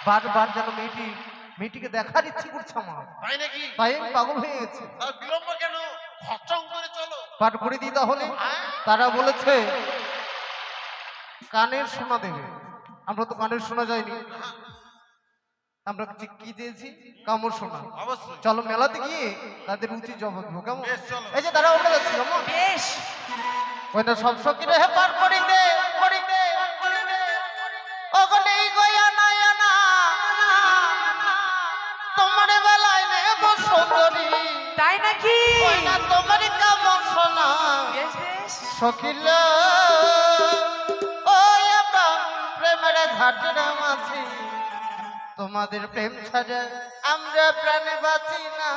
বারবার যেন মেয়েটিকে দেখার ইচ্ছে করছে আমার, তাই নাকি? তাই আমি পাগল হয়ে গেছে। তাহলে বিলম্ব কেন? খরচং করে চলো। পাঠ করে দিই তাহলে। তারা বলেছে কানের সোনা দেবে, আমরা তো কানের সোনা যাইনি, আমরা কি দিয়েছি? কামড় সোনা। অবশ্যই। চলো মেলাতে গিয়ে তাদের উচিত জবাব দেবো, কেমন? বেশ, চলো। এই যে তারা উঠে যাচ্ছে, কেমন? বেশ, ওইটা সব সখী রে পার করিতে করিতে ওগলে গয়া নয়না, তোমার বেলায় নেব সুন্দরী, তাই নাকি? ওইটা তোমার কামড় সোনা। বেশ বেশ, সখিল ওই আমরা প্রেমের ঘাটের মাঝি তোমাদের প্রেম ছাড়া আমরা প্রাণে বাঁচি না।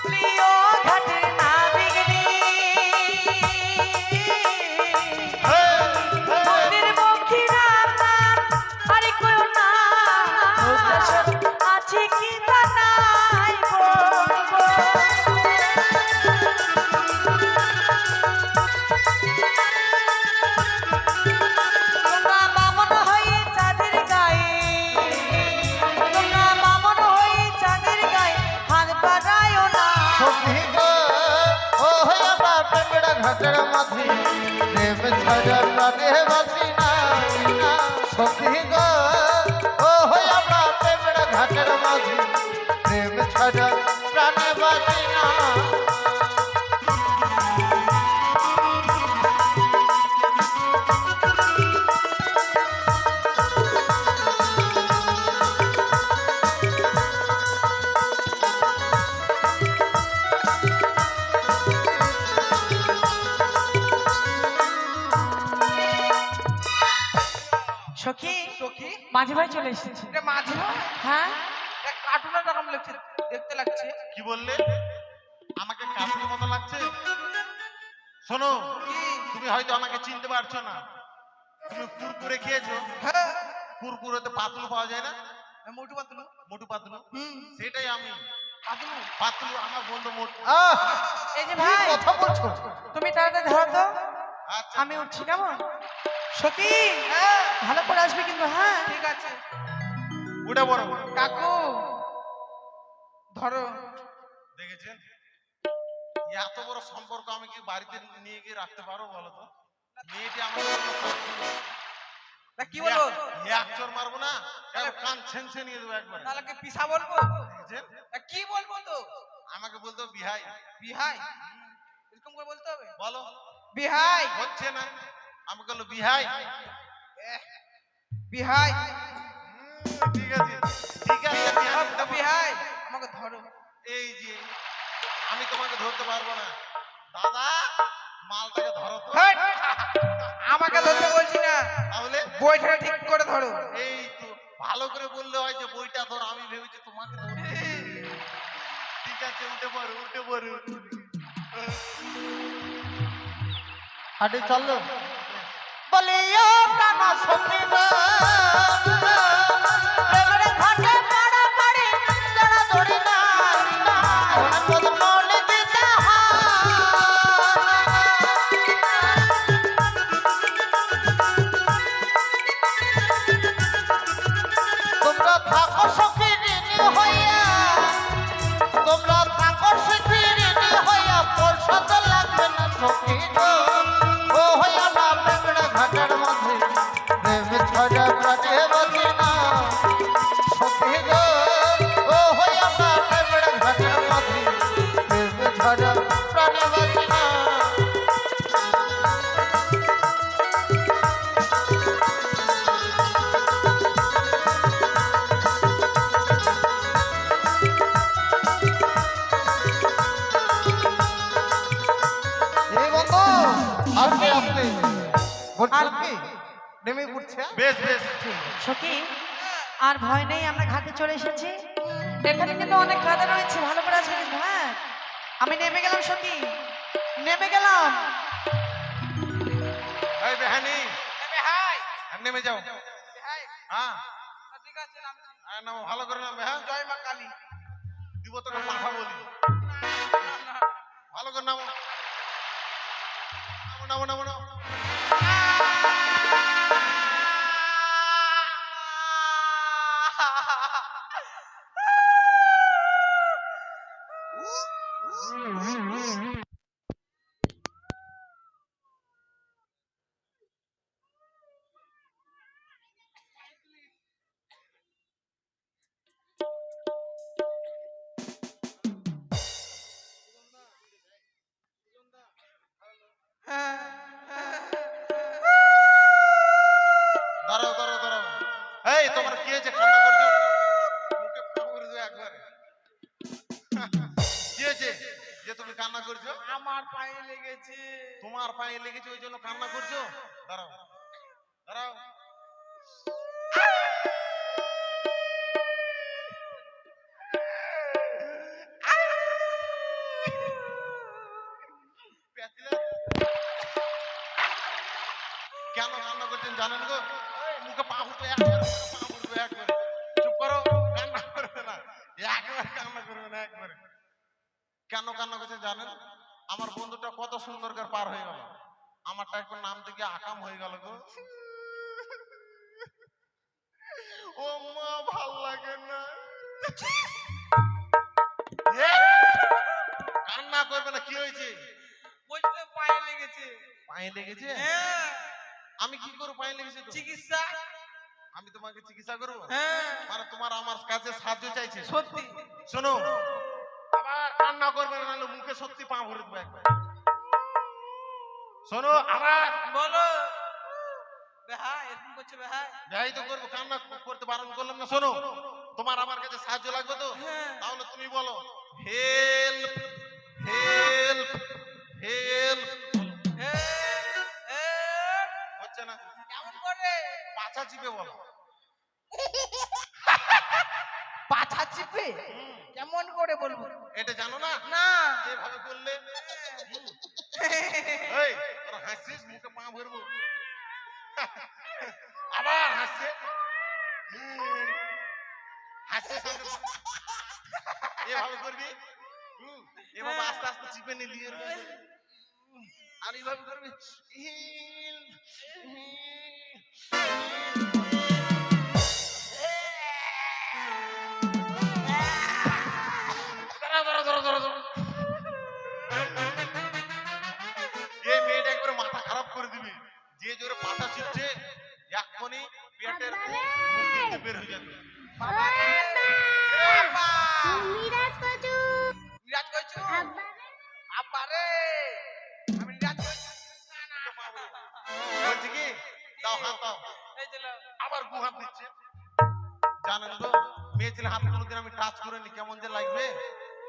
প্রিয় ঘাটের নাবিক রে, মনের মক্ষীরা নাম আরে কইও না, উদ্দেশ্য আছে কি তা নাই বলবো। তোমরা বামন হয়ে চাঁদের গায়ে, তোমরা বামন হয়ে চাঁদের গায়ে হাত বাড়ায়ও না। সখী গো ও আমরা প্রেমের ঘাটের মাঝি প্রেম ছাড়া প্রাণে বাঁচি না। সখী গো ও আমরা প্রেমের ঘাটের মাঝি প্রেম ছাড়া প্রাণে বাঁচি না। সখী, সখী মাঝে ভাই চলে এসেছে। এটা মাঝি ভাই? হ্যাঁ, এটা কার্টুনের রকম লাগছে, দেখতে লাগছে। কি বললে? আমাকে কাপড়ের মতো লাগছে? শোনো, কি? তুমি হয়তো আমাকে চিনতে পারছো না। তুমি কুরকুরে খেয়েছো? হ্যাঁ, কুরকুরেতে পাতলু পাওয়া যায় না? মোটু পাতলু। মোটু পাতলু, হুম, সেটাই আমি। পাতলু। পাতলু আমার বন্ধু মোটু। আহ এই যে কি ভাই, কথা বলছো? তুমি তাড়াতাড়ি ধরো তো, আচ্ছা, আমি উঠছি কেমন? সখী, হ্যাঁ, ভালো করে আসবে কিন্তু। হ্যাঁ, ঠিক আছে। উঠে বড় কাকু ধরো। দেখেছেন? এত বড় সম্পর্ক আমি কি বাড়িতে নিয়ে গিয়ে রাখতে পারো বলো তো? মেয়েটি আমার তা কি বলবো? এক চোর মারবো না, কান ছেনছে নিয়ে দেবো একবারে। তাহলে কি পিসা বলবো? দেখেছেন? তা কি বলবো তো? আমাকে বলতো বিহাই। বিহাই? এরকম করে বলতে হবে? বলো, বিহাই। হচ্ছে না। আমি বললো বিহাই। এহ, বিহাই। ঠিক আছে, ঠিক আছে, বিহাই তা দেবো। বিহাই আমাকে ধরো। এই যে আমি তোমাকে ধরতে পারবো না দাদা, মালটাকে ধরো তো। হেট! আমাকে ধরতে বলছি না, তাহলে বইটা ঠিক করে ধরো। এই তো ভালো করে বললে হয় যে বইটা ধরো, আমি ভেবেছি তোমাকে ধরতে। ঠিক আছে, উঠে পড়ো, উঠে পড়ো। হাটে চলো বলি ও প্রাণ সখী গো, প্রেমের ঘাটে পাড়াপাড়ি দৌড়াদৌড়ি না, মন মনে দিতে তোমরা থাকো সখী ঋণী হইয়া, তোমরা থাকো সখী ঋণী হইয়া, পয়সা লাগবে না সখী গো। ও হইয়া না প্রেমের ঘাটের মাঝে প্রেম ছাড়া প্রাণে বাঁচি না। সখী গো ও হইয়া না প্রেমের ঘাটের মাঝে প্রেম ছাড়া প্রাণে বাঁচি না। এই বন্ধু আস্তে আস্তে বলছিলাম কি নেমে পড়ছে। বেশ বেশ, সখী, আর ভয় নেই, আমরা ঘাটে চলে এসেছি। এখানে কিন্তু অনেক কাদা রয়েছে, ভালো করে আসবে কিন্তু। হ্যাঁ, আমি নেমে গেলাম সখী, নেমে গেলাম। এই বেহানি, বিহাই। নেমে যাও। বিহাই। হ্যাঁ, ঠিক আছে, নামছি। নামো, ভালো করে নামবে। হ্যাঁ, জয় মা কালী। দিব তোকে পাঠা বলি। ভালো করে নামো, নামো, নামো, নামো, নামো। দাঁড়াও দাঁড়াও দাঁড়াও। এই তোমার কি হয়েছে, কান্না করছো? মুখে পা করে দেবো একবারে। কি হয়েছে যে তুমি কান্না করছো? আমার পায়ে লেগেছে। তোমার পায়ে লেগেছে ওই জন্য কান্না করছো? দাঁড়াও দাঁড়াও। কেন কান্না করছেন জানেন গো? এই মুখে পা ফুটবে একবারে, মুখে পা ফুটবে একবারে। চুপ করো, কান্না করবে না, একবারে কান্না করবে না একবারে। কেন কান্না করছেন জানেন? আমার বন্ধুটা কত সুন্দর করে পার হয়ে গেল, আমারটা একবার নাম থেকে আকাম হয়ে গেল গো। ও মা, ভাল লাগে না। এ, কান্না করবে না, কি হয়েছে? বলতে পায়ে লেগেছে। পায়ে লেগেছে? হ্যাঁ, আমি কি করবো পায়ে লেগেছে তো? চিকিৎসা। আমি তোমাকে চিকিৎসা করবো? হ্যাঁ, মানে তোমার আমার কাছে সাহায্য চাইছে? সত্যি। শোনো, আবার কান্না করবে না, নাহলে মুখে সত্যি পা ভরে দেবো একবার। শোনো, আবার বলো। ভাই এরকম করছে ভাই। যাই তো করবো, কান্না করতে বারণ করলাম না। শোনো, তোমার আমার কাছে সাহায্য লাগবে তো? হ্যাঁ। তাহলে তুমি বলো হেল্প হেল্প হেল্প। হচ্ছে না? কেমন করে? পাছা চিপে বলো। পাছা চিপে? কেমন করে বলবো? এটা জানো না? না। এভাবে করলে এই তোরা হাসছিস, মুখে পা ভরবো। আবার হাসছে, হাসছে সামনে। এভাবে করবি, এভাবে আস্তে আস্তে চিপে নিলি, আর এইভাবে করবি। দাঁড়াও, দাঁড়াও, দাঁড়াও, দাঁড়াও, দাঁড়াও। এই মেয়েটা একবারে মাথা খারাপ করে দিবি। যে জোরে পাতা চিপছে এক্ষুনি পেটের মুখ থেকে বের হয়ে যাবে। বিরাজ করছো? আব্বা রে, আমি বিরাজ করছি। বলছি কি, দাও হাত দাও। এই যে নাও। আবার গু হাত দিচ্ছে। জানেন তো, মেয়ে ছেলে হাত কোনোদিন আমি টাচ করিনি, কেমন যে লাগবে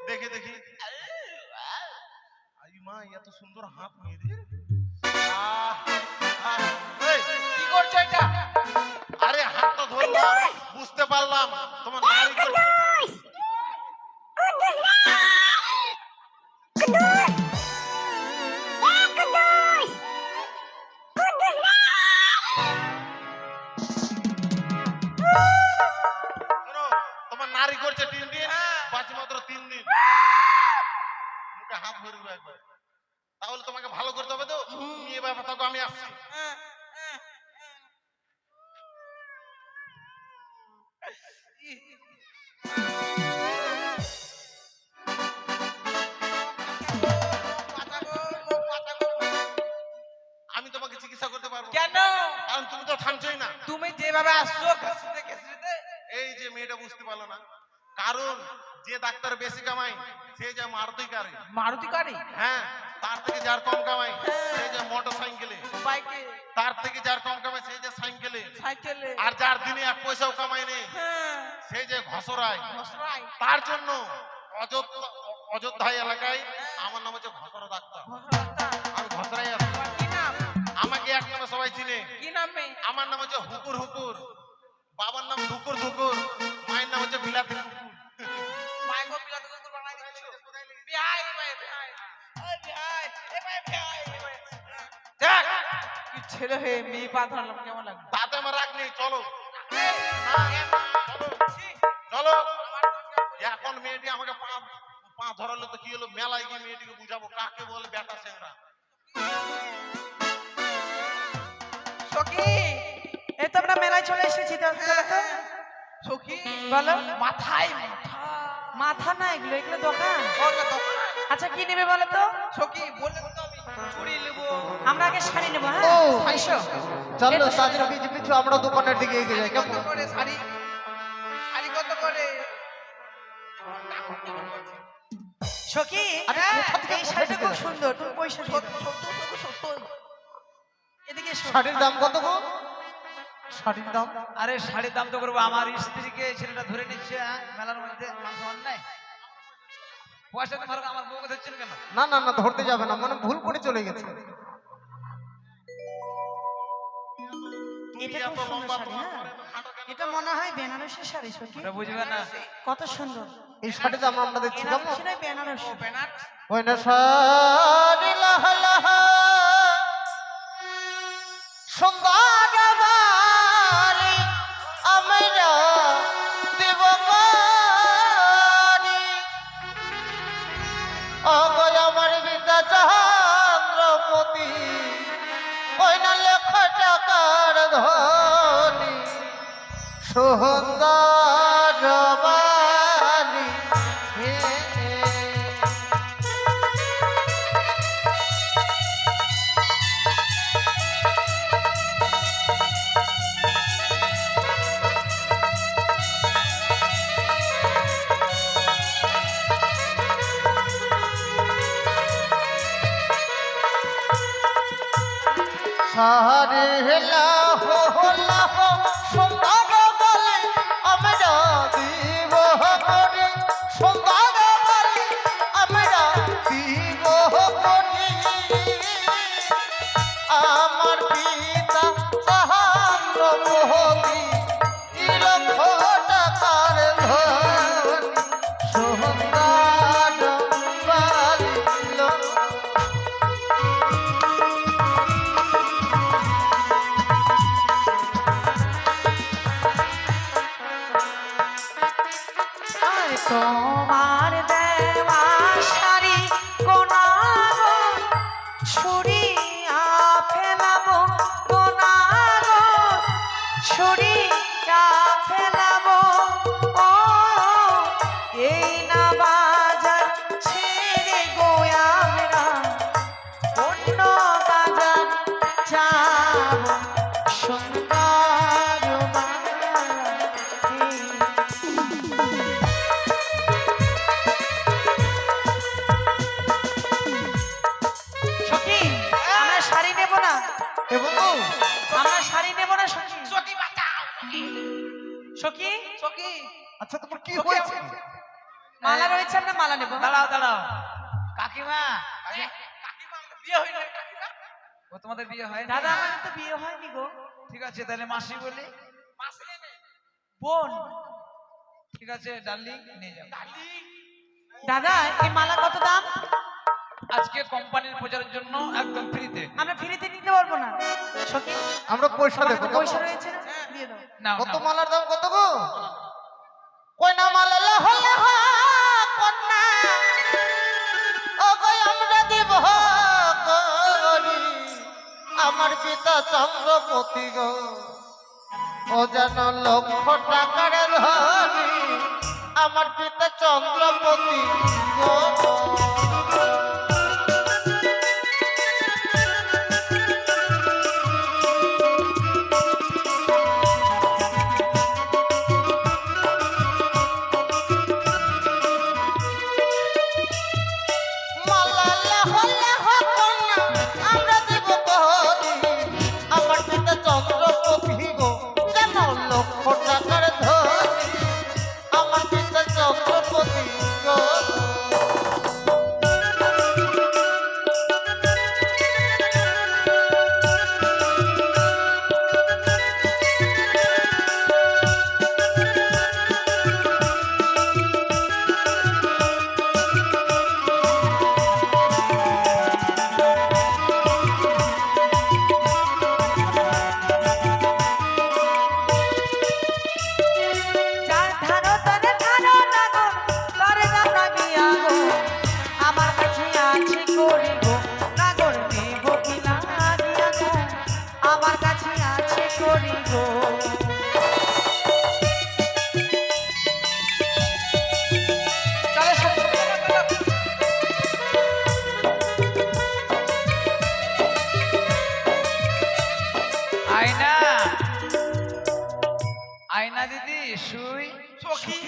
দেখে দেখি। আই মা, এত সুন্দর হাত মেয়েদের। আহ, আহ, এই, কি করছো এটা? আরে হাতটা ধরলাম, বুঝতে পারলাম তোমার নারী করছে। শোনো, তোমার নারী করছে 3 দিন, বাকি মাত্র 3 দিন। মুখে হাত ভরবে একবার, তাহলে তোমাকে ভালো করতে হবে তো। তুমি এ ব্যাপার থাকো, আমি আসছি। আমি তোমাকে চিকিৎসা করতে পারবো না, কেন? কারণ তুমি তো থামছোই না। তুমি যেভাবে আসছো ঘেঁষতে ঘেঁষতে। এই যে মেয়েটা বুঝতে পারলো না, কারণ যে ডাক্তার বেশি কামায় সে যে মারুতি গাড়ি, মারুতি গাড়ি, হ্যাঁ, তার থেকে যার কম কামায় সে যে মোটর সাইকেলে, বাইকে, তার থেকে যার কম কামায় সে যে সাইকেলে, সাইকেলে, আর যার দিনে 1 পয়সাও কামায় নেই হ্যাঁ, সে যে ঘসরায়। মশরাই, তার জন্য অযোধ্যা এলাকায় আমার নাম হচ্ছে ঘসরা ডাক্তার। ঘসরাটা। আমি ঘসরাই আছি। তোমার কি নাম? আমাকে এক নামে সবাই চিনে। কি নামে? আমার নাম হচ্ছে হুকুর হুকুর, বাবার নাম ধুকুর ধুকুর, মায়ের নাম হচ্ছে বিলাতি কুকুর। মাইকো বিলাতে কুকুর বানাই দিচ্ছো। বিহাই ভাই, বিহাই, ওই বিহাই, এ ভাই বিহাই, এ ভাই। দেখ কি ছেলে হে, মেয়ে পা ধরলাম, কেমন লাগবে? তাতে আমার রাগ নেই, চলো এই, চলো। এখন মেয়েটি আমাকে পা ধরালো তো কি হলো, মেলায় গিয়ে মেয়েটিকে বুঝাবো কাকে বলে বেটা সেংরা। সখী, এই তো আমরা মেলায় চলে এসেছি, তো চলো তো। সখী, বলো। মাথায় মাথা না, এগুলো এগুলো দোকান। ওকে তো। আচ্ছা কি নেবে বলো তো? সখী বললে তো আমি চুড়ি নেবো। আমরা আগে শাড়ি নেবো, ও, হ্যাঁ এসো। চলো তাদের পিছু পিছু আমরা দোকানের দিকে এগিয়ে যাই, কত কেমন? করে শাড়ি? শাড়ি কত করে? সখী, আরে কোথা থেকে এই কোথায় শাড়িটা দিতে খুব যাচ্ছ? সুন্দর, তুমি পয়সা দিয়ে দাও। 70 এদিকে এসো। শাড়ির দাম কত গো? শাড়ির দাম? আরে শাড়ির দাম তো করবো, আমার স্ত্রীকে ছেলেটা ধরে নিচ্ছে মেলার মধ্যে, মান সম্মান নাই। পয়সা তো ভালো, আমার বউকে ধরছেন কেন? না না না, ধরতে যাবে না, মানে ভুল করে চলে গেছে। তুমি এটা এত খুব সুন্দর লম্বা, শাড়ি, তোমার হ্যাঁ। পরে এত খাটো কেন? এটা মনে হয় বেনারসি শাড়ি সখী, ওটা বুঝবে না। কত সুন্দর। এই শাড়ির দাম আমরা দিচ্ছি কেমন? বেনারসি নয়, বেনারসি। ওই না শাড়ি লাহা লাহা সুন্দর বাড়ি আমরা দেব বাড়ি। অগয় আমার বিদ্যা চন্দ্রপতি, ওই না লক্ষ টাকার ধনী সুন্দর বাড়ি। সারে লাহ লাহ সুন্দর বলে আমরা দিব করি, সুন্দর বলে আমরা দিব করি। আমার পিতা চাহান্দ্র মোহনী লক্ষ টাকার ধনী সুন্দর বালিল। আর তোমার দেওয়া শাড়ি কোনাগো ছুরিয়া ফেলাবো, কোনাগো ছুরিয়া ফেলাবো। ও এই না বাজার ছেড়ে গো আমরা অন্য বাজার যাবো, সুন্দর বাড়ি। সখী, আমরা শাড়ি নেব না, এবং আমরা শাড়ি নেব না সখী। সখী বাঁচাও, সখী, সখী। আচ্ছা তোমার কি হয়েছে? মালা রয়েছে, আমরা মালা নেব। দাঁড়াও দাঁড়াও, কাকিমা, কাকিমা আমাদের বিয়ে হয়নি, কাকিমা। ও তোমাদের বিয়ে হয় দাদা আমাদের তো বিয়ে হয়নি গো। ঠিক আছে, তাহলে মাসি বলি। মাসি নেবে, বোন। ঠিক আছে ডার্লিং, নিয়ে যাও। দাদা এই মালা কত দাম? আজকে কোম্পানির প্রচারের জন্য একদম ফ্রিতে। আমরা ফ্রিতে নিতে পারবো না সখী, আমরা পয়সা তোমার দেবো। কাছে পয়সা রয়েছে না, দিয়ে দাও। নাও কত নাও। মালার দাম কত গো? কই না মালা লাহ লাহ কন্যা, ও গো আমরা দেব করি। আমার পিতা চন্দ্রপতি গো, ও যেন লক্ষ টাকার ধনী। আমার পিতা চন্দ্রপতি গো। মালা লাহ লাহ কন্যা আমরা দেব করি। আমার পিতা চন্দ্রপতি গো, যেন লক্ষ টাকার ধনী। আমার পিতা চন্দ্রপতি গো। যার ধারো তারে ধারো না গো, তারে দাও না গিয়া গো। আমার কাছে আছে করি গো, নাগর দেব কি না গিয়া গো। আমার কাছে আছে করি গো। চলো সখী। আয়না, আয়না দিদি শুই। সখী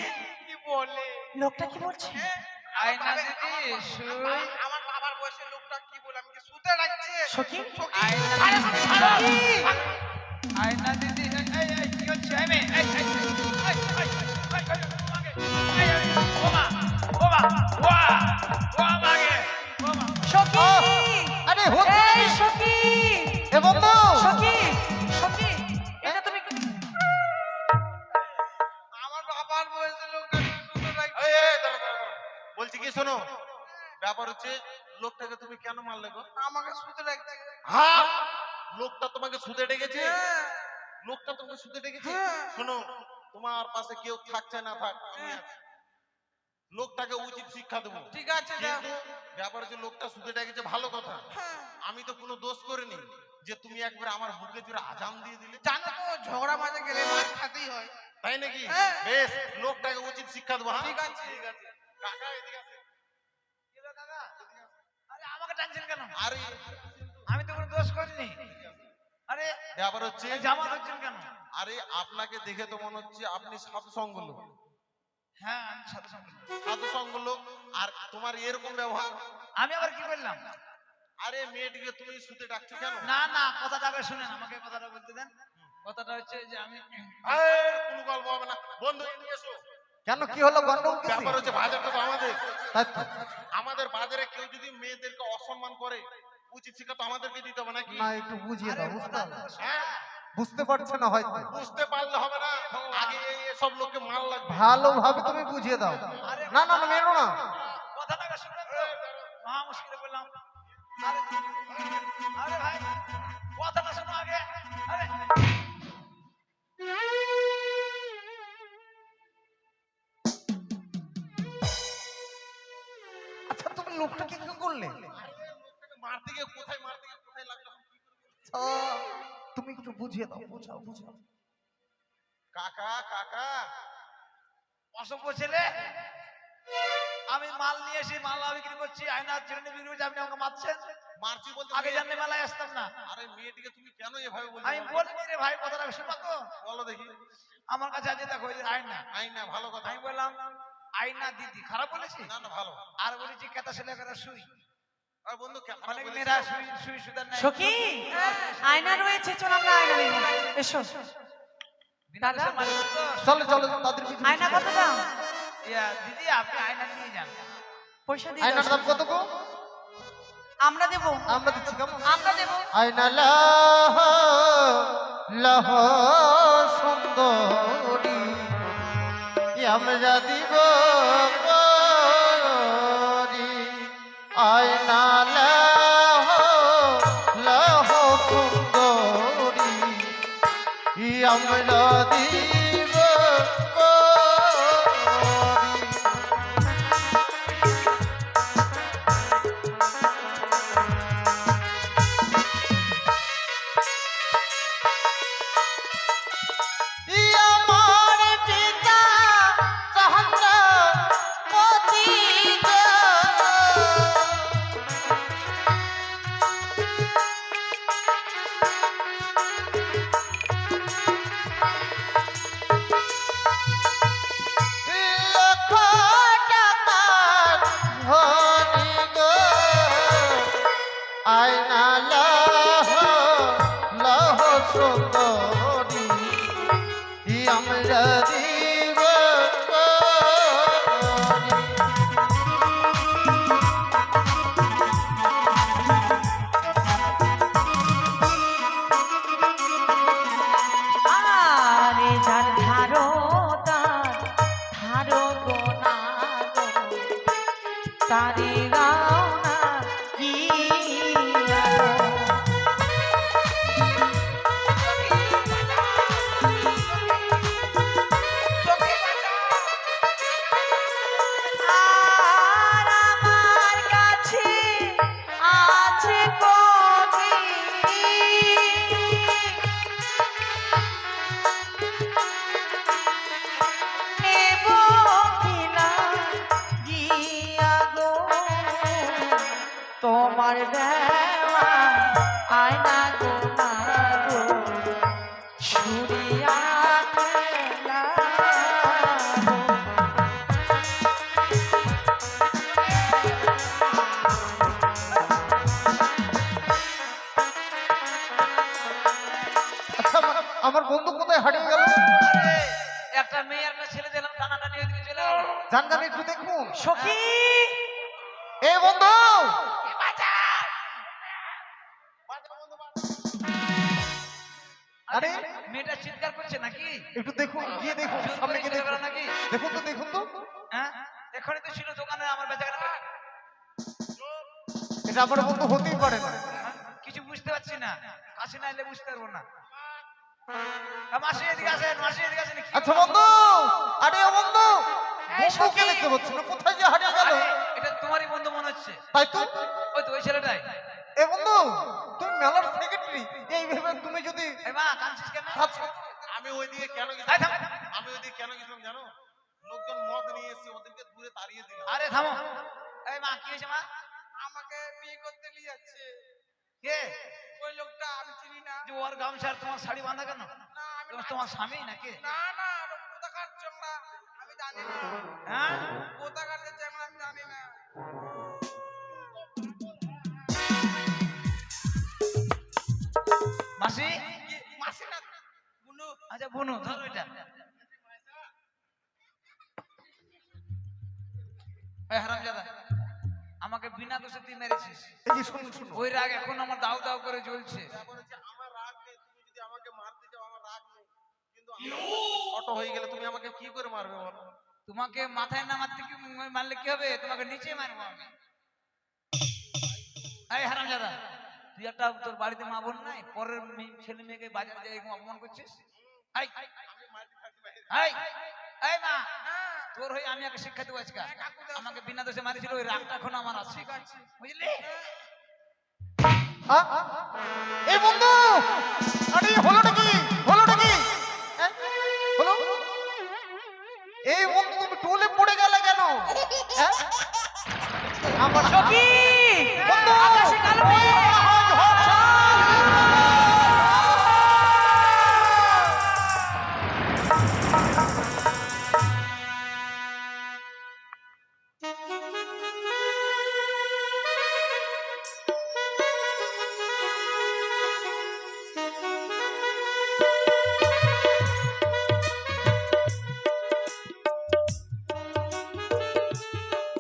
কি বলে? লোকটা কি বলছে? আয়না দিদি শুই। আমার বাবার বয়সের লোকটা কি বলে? আমি কি শুতে রাখছে? সখী, আয়না আরে দিদি, ছাড়ো। আয়না দিদি এই কি হচ্ছে এই মেয়ে এই সখী আরে হচ্ছে এই সখী এ বন্ধু সখী সখী এটা তুমি আমার বাবার বয়সে লোকটা সুন্দর লাগছে বলছি কি শোনো, ব্যাপার হচ্ছে লোকটাকে তুমি কেন মারলে গো? আমাকে সুন্দর লাগছে হ্যাঁ, লোকটা তোমাকে সুদে ডেকেছে, লোকটা তোমাকে সুদে ডেকেছে। শোনো, তোমার পাশে কেউ থাকছে না থাক, আমি আছি। লোকটাকে উচিত শিক্ষা দেবো, ঠিক আছে দাও। কিন্তু ব্যাপার হচ্ছে লোকটা সুদে ডেকেছে ভালো কথা, আমি তো কোনো দোষ করিনি যে তুমি একবার আমার বুকে জুড়ে আজাম দিয়ে দিলে। জানো তো ঝগড়া মাঝে গেলে মার খাতেই হয়। তাই নাকি? হ্যাঁ। বেশ, লোকটাকে উচিত শিক্ষা দেবো। হ্যাঁ? ঠিক আছে। ঠিক আছে। কাকা এদিকে আসে। আরে আমাকে টানছেন কেন? আরে আমি তো কোনো দোষ করিনি। আরে ব্যাপার হচ্ছে জামা ধরছেন কেন? আরে আপনাকে দেখে তো মনে হচ্ছে আপনি সাধু সঙ্গ লোক, হ্যাঁ আমি সাথে সঙ্গে। সাধু সঙ্গ লোক, আর তোমার এরকম ব্যবহার। আমি আবার কি বললাম? আরে মেয়েটিকে তুমি শুতে ডাকছো কেন? না না, কথাটা আগে শুনেন, আমাকে কথাটা বলতে দেন। কথাটা হচ্ছে যে আমি কোনো গল্প হবে না, বন্ধু এদিকে এসো। কেন কি হলো গন্ডগোল কিসে? ব্যাপার হচ্ছে বাজারটা তো আমাদের, তাই তো। আমাদের বাজারে কেউ যদি মেয়েদেরকে অসম্মান করে উচিত শিক্ষা তো আমাদেরকে দিতে হবে নাকি? না একটু বুঝিয়ে দাও, বুঝতে পারো? হ্যাঁ, বুঝতে পারছে না হয়তো, বুঝতে পারলে হবে না, আগে এসব লোককে মাল লাগবে। ভালোভাবে তুমি বুঝিয়ে দাও। না না না মেরো না। কথাটা আগে শুনেন তো। মহা মুশকিলে বললাম। আরে আরে ভাই কথাটা শোনো আগে। আরে আচ্ছা তুমি লোকটাকে কি করলে? মারতে গিয়ে কোথায় মারতে গিয়ে কোথায় লাগলো? আচ্ছা, তুমি একটু বুঝিয়ে দাও, বুঝাও বুঝাও। কাকা কাকা, অসভ্য ছেলে, আমি মাল নিয়ে এসে মাল বিক্রি করছি, আয়না চিরুনি বিক্রি করছি, আপনি আমাকে মারছেন? মারছি বলতে আগে জানলে মেলায় আসতাম না। আরে মেয়েটিকে তুমি কেন এভাবে বলছো? আমি বলিনি রে ভাই, কথাটা শুনবা তো? বলো দেখি। আমার কাছে আছে, দেখো এই যে আয়না। আইনা ভালো কথা। আমি বললাম আয়না দিদি, খারাপ বলেছি? না না ভালো। আর বলেছি কেতা ছেলে কেতা সুই, আর বন্ধু কেমন অনেক মেয়েরা সুই সুই সুতার নাই। সখী আয়না রয়েছে, চল আমরা আয়না নিব। এসো দাদা, চলো চলো তাদের পিছনে। আয়না কত দাম? ইয়া দিদি, আপনি আয়না নিয়ে যান। পয়সা দিয়ে আয়নার দাও। দাম কত গো? আমরা দেব, আমরা দিচ্ছি কেমন? আমরা দেব। আয়না লাহ লাহ সুন্দরী আমরা দিব গরি। আয়না লাহ লাহ সুন্দরী আমরা দিব গরি। আমার পিতা চন্দ্রপতি লক্ষ টাকার ধনী গো। আয়না লাহ লাহ সুন্দরী আমরা দিব গরি। আরে যার ধারো তার ধারো গোনা গো, তারি গাও না গিয়া গো। আর আমার কাছে আছে কবি, নেব কিনা গিয়া গো, তোমার দেওয়া আয়না গো না গো, সুরিয়া খেলা গো। আচ্ছা হারিয়ে গেল? আরে একটা মেয়ে একটা ছেলে দিলাম টানাটানি ওইদিকে চলে গেল জান জান একটু দেখুন। সখী এ বন্ধু, আরে মেয়েটা চিৎকার করছে নাকি একটু দেখুন, গিয়ে দেখুন, জোর সামনে করে গিয়ে চলে দেখুন। গেল নাকি দেখুন তো, দেখুন তো। হ্যাঁ এখনই তো ছিল দোকানে আমার বেচাকেনা এটা আমার বন্ধু হতেই পারে না। কিছু বুঝতে পারছি না কাছে না এলে বুঝতে পারবো না মাসি এদিকে আসেন মাসি এদিকে আসেন কি আচ্ছা বন্ধু, আরে ও বন্ধু, এই বন্ধুকে সখী। দেখতে পাচ্ছি না, কোথায় যে হারিয়ে গেল? আরে, এটা তোমারই বন্ধু মনে হচ্ছে তাই তো। ওই তো ওই ছেলেটাই এ বন্ধু, তুমি মেলার সেক্রেটারি, এই ভেবে তুমি যদি এই মা কাঁদছিস কেন আচ্ছা, আমি ওইদিকে কেন এই গেছিলাম? থাম। আমি ওইদিকে কেন গেছিলাম জানো? লোকজন মদ নিয়ে এসে ওদেরকে দূরে তাড়িয়ে দিলাম। আরে থামো এই মা কি হয়েছে মা আমাকে বিয়ে করতে নিয়ে যাচ্ছে কে ওই লোকটা আমি চিনি না যে ওর গামছা আর তোমার শাড়ি বাঁধা কেন না আমি তোমার স্বামী নাকি না না কোথাকার চংলা আমি জানি না হ্যাঁ কোথাকার যে চংলা আমি জানি না মাসি মাসি না বুনু আচ্ছা বুনু ধরো এটা এই হারামজাদা আমাকে বিনা দোষে তুই মেরেছিস এই যে শুনুন শুনুন, ওই রাগ এখন আমার দাউ দাউ করে জ্বলছে তারপরে যে আমার রাগ নেই, তুমি যদি আমাকে মারতে চাও আমার রাগ নেই, কিন্তু আমি ছোট হয়ে গেলে তুমি আমাকে কি করে মারবে বলো? তোমাকে মাথায় না মারতে কি মারলে কি হবে তোমাকে নিচে মারবো আমি এই হারামজাদা তুই একটা তোর বাড়িতে মা বোন নাই পরের ছেলে মেয়েকে বাজারে যাই এরকম অপমান করছিস এই আমি মারতে থাকতে পারি না। এই এই মা তোর হয়ে আমি একটা শিক্ষা দেবো আজকে আমাকে বিনা দোষে মারিছিল ওই রাগটা এখন আমার আছে বুঝলি আ? এই বন্ধু, আরে হলোটা কি, হলোটা কি? হ্যাঁ? হলো? এই বন্ধু তুমি টোলে পড়ে গেলে কেন? হ্যাঁ? আমার সখী